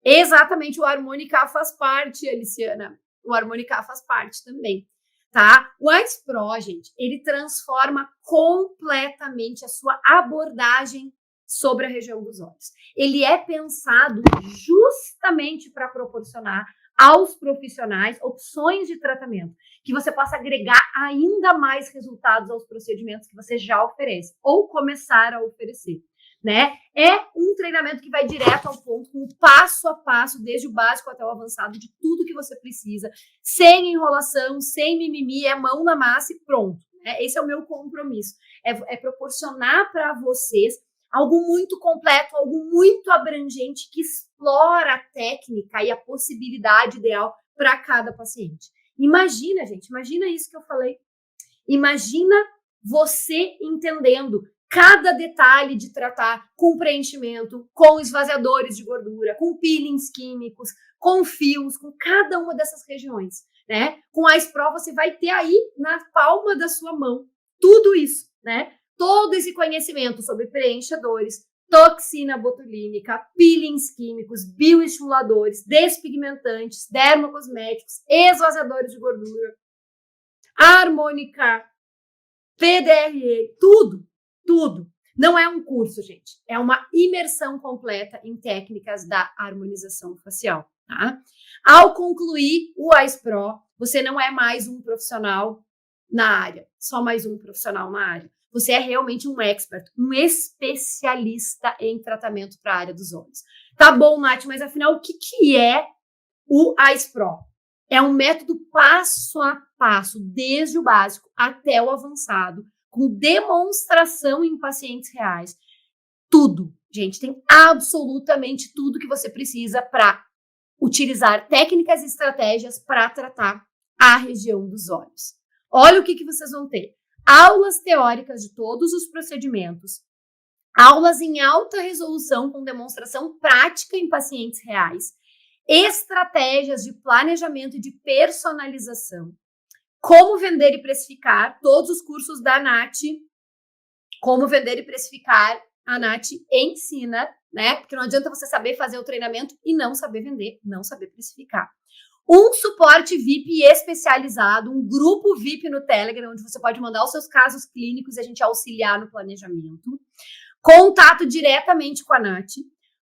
Exatamente, o Harmonica faz parte, Aliciana. O Harmonica faz parte também, tá? O AIS Pro, gente, ele transforma completamente a sua abordagem sobre a região dos olhos. Ele é pensado justamente para proporcionar aos profissionais opções de tratamento, que você possa agregar ainda mais resultados aos procedimentos que você já oferece ou começar a oferecer. Né? É um treinamento que vai direto ao ponto, com passo a passo, desde o básico até o avançado, de tudo que você precisa, sem enrolação, sem mimimi, é mão na massa e pronto. Né? Esse é o meu compromisso, é proporcionar para vocês algo muito completo, algo muito abrangente, que explora a técnica e a possibilidade ideal para cada paciente. Imagina, gente, imagina isso que eu falei. Imagina você entendendo cada detalhe de tratar com preenchimento, com esvaziadores de gordura, com peelings químicos, com fios, com cada uma dessas regiões, né? Com a AIS Pro você vai ter aí na palma da sua mão tudo isso, né? Todo esse conhecimento sobre preenchedores, toxina botulínica, peelings químicos, bioestimuladores, despigmentantes, dermocosméticos, esvaziadores de gordura, harmônica, PDRE, tudo. Não é um curso, gente. É uma imersão completa em técnicas da harmonização facial, tá? Ao concluir o AIS Pro, você não é mais um profissional na área, só mais um profissional na área. Você é realmente um expert, um especialista em tratamento para a área dos olhos. Tá bom, Nath, mas afinal, o que é o AIS Pro? É um método passo a passo, desde o básico até o avançado, com demonstração em pacientes reais. Tudo, gente, tem absolutamente tudo que você precisa para utilizar técnicas e estratégias para tratar a região dos olhos. Olha o que vocês vão ter. Aulas teóricas de todos os procedimentos, aulas em alta resolução com demonstração prática em pacientes reais, estratégias de planejamento e de personalização, como vender e precificar, todos os cursos da Nath, como vender e precificar, a Nath ensina, né? Porque não adianta você saber fazer o treinamento e não saber vender, não saber precificar. Um suporte VIP especializado, um grupo VIP no Telegram, onde você pode mandar os seus casos clínicos e a gente auxiliar no planejamento. Contato diretamente com a Nath.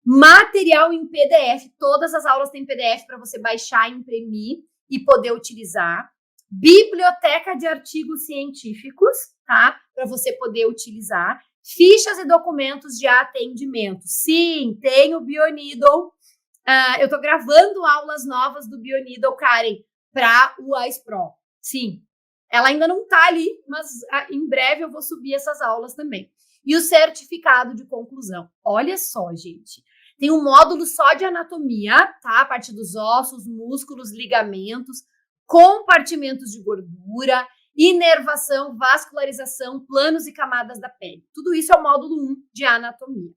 Material em PDF, todas as aulas têm PDF para você baixar, imprimir e poder utilizar. Biblioteca de artigos científicos, tá? Para você poder utilizar. Fichas e documentos de atendimento. Sim, tem o Bioneedle. Eu tô gravando aulas novas do Bioneedle, Karen, para o AIS Pro. Sim, ela ainda não tá ali, mas em breve eu vou subir essas aulas também. E o certificado de conclusão. Olha só, gente. Tem um módulo só de anatomia, tá? A parte dos ossos, músculos, ligamentos, compartimentos de gordura, inervação, vascularização, planos e camadas da pele. Tudo isso é o módulo 1 de anatomia.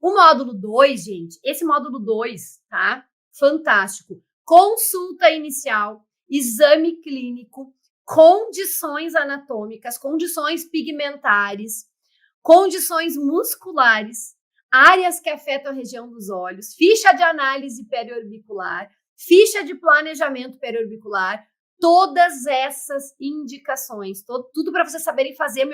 O módulo 2, gente, esse módulo 2, tá? Fantástico. Consulta inicial, exame clínico, condições anatômicas, condições pigmentares, condições musculares, áreas que afetam a região dos olhos, ficha de análise periorbicular, ficha de planejamento periorbicular, todas essas indicações, tudo para vocês saberem fazer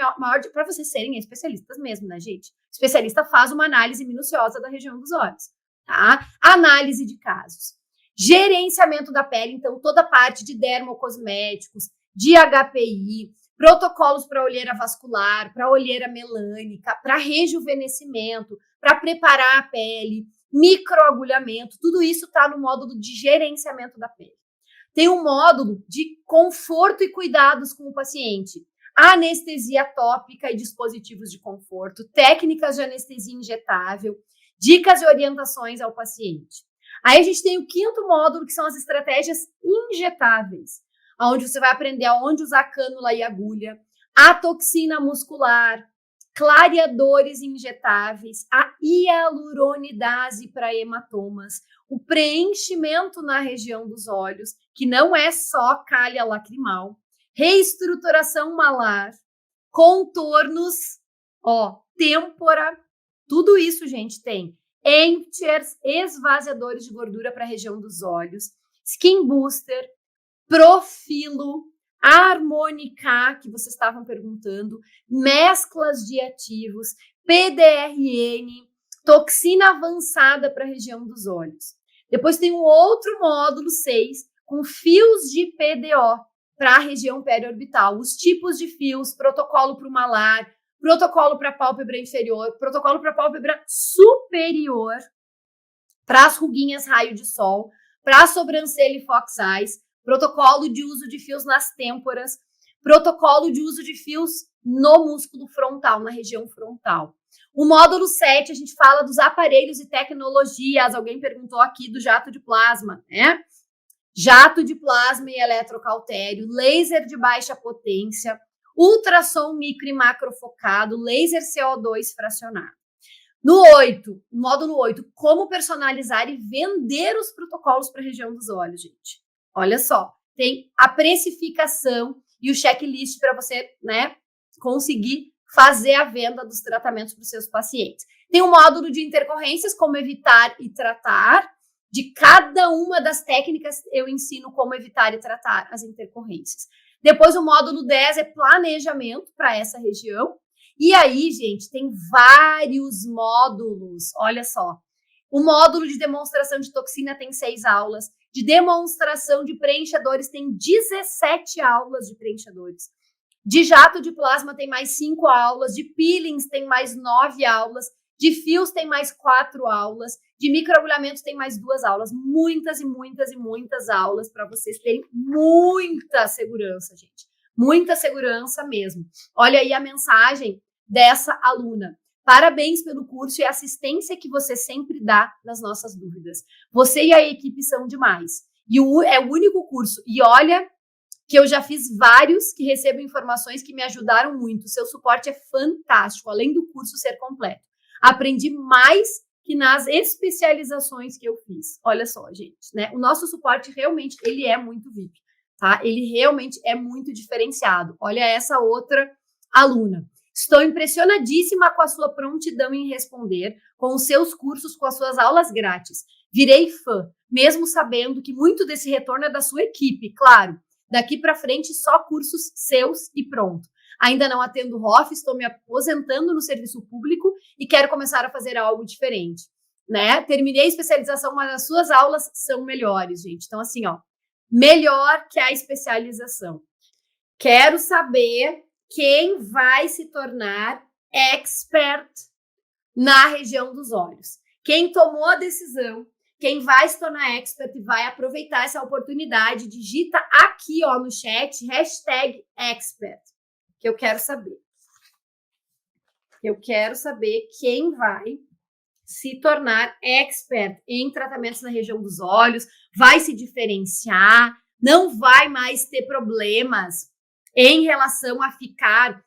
para vocês serem especialistas mesmo, né, gente? O especialista faz uma análise minuciosa da região dos olhos, tá? Análise de casos. Gerenciamento da pele, então, toda a parte de dermocosméticos, de HPI, protocolos para olheira vascular, para olheira melânica, para rejuvenescimento, para preparar a pele, microagulhamento, tudo isso está no módulo de gerenciamento da pele. Tem um módulo de conforto e cuidados com o paciente, anestesia tópica e dispositivos de conforto, técnicas de anestesia injetável, dicas e orientações ao paciente. Aí a gente tem o 5º módulo, que são as estratégias injetáveis, onde você vai aprender aonde usar cânula e agulha, a toxina muscular, clareadores injetáveis, a hialuronidase para hematomas, o preenchimento na região dos olhos, que não é só calha lacrimal, reestruturação malar, contornos, têmpora, tudo isso, gente, tem emptiers, esvaziadores de gordura para a região dos olhos, skin booster, profilo, harmonica, que vocês estavam perguntando, mesclas de ativos, PDRN, toxina avançada para a região dos olhos. Depois tem um outro módulo 6, com fios de PDO para a região periorbital, os tipos de fios, protocolo para o malar, protocolo para a pálpebra inferior, protocolo para a pálpebra superior, para as ruguinhas raio de sol, para a sobrancelha e fox eyes, protocolo de uso de fios nas têmporas, protocolo de uso de fios no músculo frontal, na região frontal. O módulo 7, a gente fala dos aparelhos e tecnologias. Alguém perguntou aqui do jato de plasma, né? Jato de plasma e eletrocautério, laser de baixa potência, ultrassom micro e macrofocado, laser CO2 fracionado. No módulo 8, como personalizar e vender os protocolos para a região dos olhos, gente. Olha só, tem a precificação e o checklist para você, né, conseguir fazer a venda dos tratamentos para os seus pacientes. Tem um módulo de intercorrências, como evitar e tratar. De cada uma das técnicas, eu ensino como evitar e tratar as intercorrências. Depois, o módulo 10 é planejamento para essa região. E aí, gente, tem vários módulos. Olha só. O módulo de demonstração de toxina tem 6 aulas. De demonstração de preenchedores tem 17 aulas de preenchedores. De jato de plasma tem mais 5 aulas. De peelings tem mais 9 aulas. De fios tem mais 4 aulas. De microagulhamento tem mais 2 aulas, muitas e muitas e muitas aulas para vocês terem muita segurança, gente. Muita segurança mesmo. Olha aí a mensagem dessa aluna. Parabéns pelo curso e a assistência que você sempre dá nas nossas dúvidas. Você e a equipe são demais. E é o único curso. E olha que eu já fiz vários que recebo informações que me ajudaram muito. O seu suporte é fantástico, além do curso ser completo. Aprendi mais que nas especializações que eu fiz. Olha só, gente, né? O nosso suporte realmente, ele é muito VIP, tá? Ele realmente é muito diferenciado. Olha essa outra aluna. Estou impressionadíssima com a sua prontidão em responder, com os seus cursos, com as suas aulas grátis. Virei fã, mesmo sabendo que muito desse retorno é da sua equipe, claro. Daqui para frente, só cursos seus e pronto. Ainda não atendo ROF, estou me aposentando no serviço público e quero começar a fazer algo diferente, né? Terminei a especialização, mas as suas aulas são melhores, gente. Então, assim, ó, melhor que a especialização. Quero saber quem vai se tornar expert na região dos olhos. Quem tomou a decisão, quem vai se tornar expert e vai aproveitar essa oportunidade, digita aqui, ó, no chat, #expert, que eu quero saber. Eu quero saber quem vai se tornar expert em tratamentos na região dos olhos, vai se diferenciar, não vai mais ter problemas em relação a ficar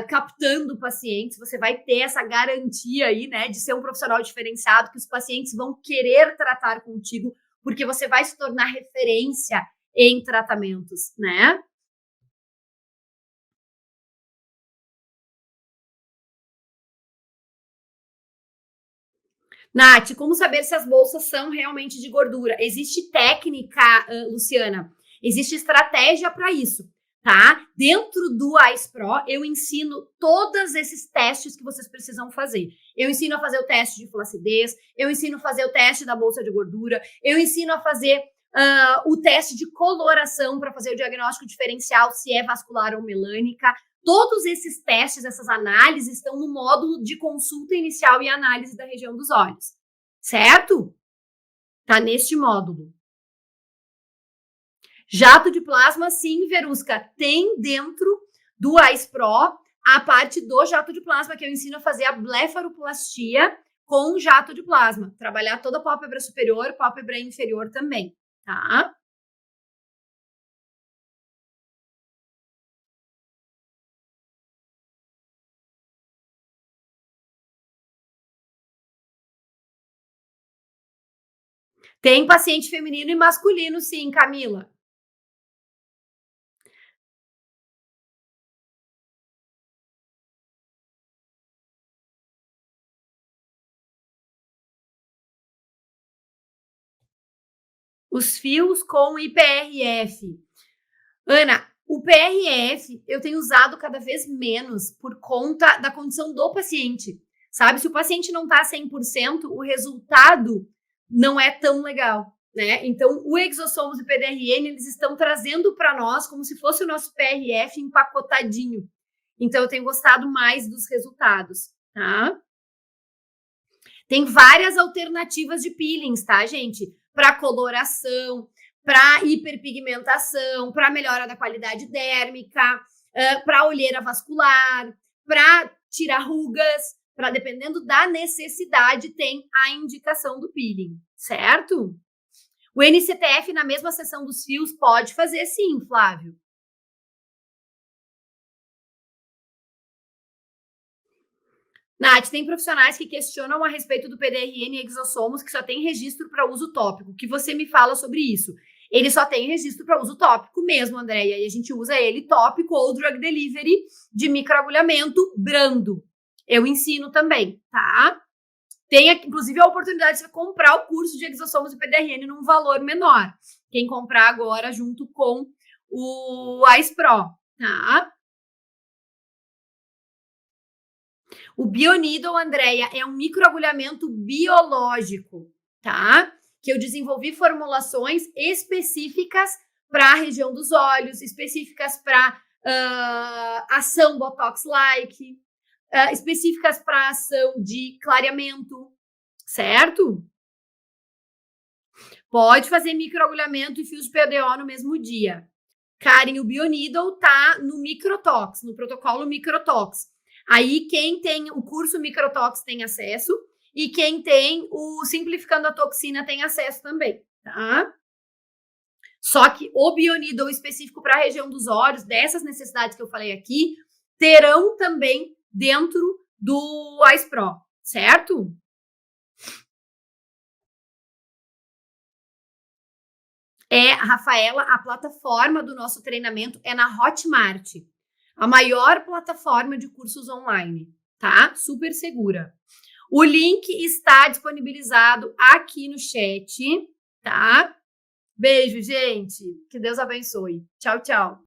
captando pacientes. Você vai ter essa garantia aí, né, de ser um profissional diferenciado, que os pacientes vão querer tratar contigo, porque você vai se tornar referência em tratamentos, né? Nath, como saber se as bolsas são realmente de gordura? Existe técnica, Luciana, existe estratégia para isso, tá? Dentro do AIS Pro, eu ensino todos esses testes que vocês precisam fazer. Eu ensino a fazer o teste de flacidez, eu ensino a fazer o teste da bolsa de gordura, eu ensino a fazer o teste de coloração para fazer o diagnóstico diferencial se é vascular ou melânica. Todos esses testes, essas análises estão no módulo de consulta inicial e análise da região dos olhos, certo? Tá neste módulo. Jato de plasma, sim, Verusca, tem dentro do AIS Pro a parte do jato de plasma, que eu ensino a fazer a blefaroplastia com jato de plasma. Trabalhar toda a pálpebra superior, pálpebra inferior também, tá? Tem paciente feminino e masculino, sim, Camila. Os fios com IPRF. Ana, o PRF eu tenho usado cada vez menos por conta da condição do paciente, sabe? Se o paciente não tá 100%, o resultado não é tão legal, né? Então, o Exossomos e o PDRN, eles estão trazendo para nós como se fosse o nosso PRF empacotadinho. Então, eu tenho gostado mais dos resultados, tá? Tem várias alternativas de peelings, tá, gente? Para coloração, para hiperpigmentação, para melhora da qualidade dérmica, para olheira vascular, para tirar rugas, para dependendo da necessidade, tem a indicação do peeling, certo? O NCTF na mesma seção dos fios pode fazer sim, Flávio. Nath, tem profissionais que questionam a respeito do PDRN e exossomos que só tem registro para uso tópico. O que você me fala sobre isso? Ele só tem registro para uso tópico mesmo, Andréia, e a gente usa ele tópico ou drug delivery de microagulhamento brando. Eu ensino também, tá? Tem, inclusive, a oportunidade de você comprar o curso de exossomos e PDRN num valor menor. Quem comprar agora junto com o AIS Pro, tá? O Bionido, Andréia, é um microagulhamento biológico, tá? Que eu desenvolvi formulações específicas para a região dos olhos, específicas para ação Botox-like, específicas para ação de clareamento, certo? Pode fazer microagulhamento e fios de PDO no mesmo dia. Karen, o Bioneedle tá no Microtox, no protocolo Microtox. Aí quem tem o curso Microtox tem acesso e quem tem o Simplificando a Toxina tem acesso também, tá? Só que o Bioneedle específico para a região dos olhos, dessas necessidades que eu falei aqui, terão também dentro do Eyes Pro, certo? Rafaela, a plataforma do nosso treinamento é na Hotmart, a maior plataforma de cursos online, tá? Super segura. O link está disponibilizado aqui no chat, tá? Beijo, gente. Que Deus abençoe. Tchau, tchau.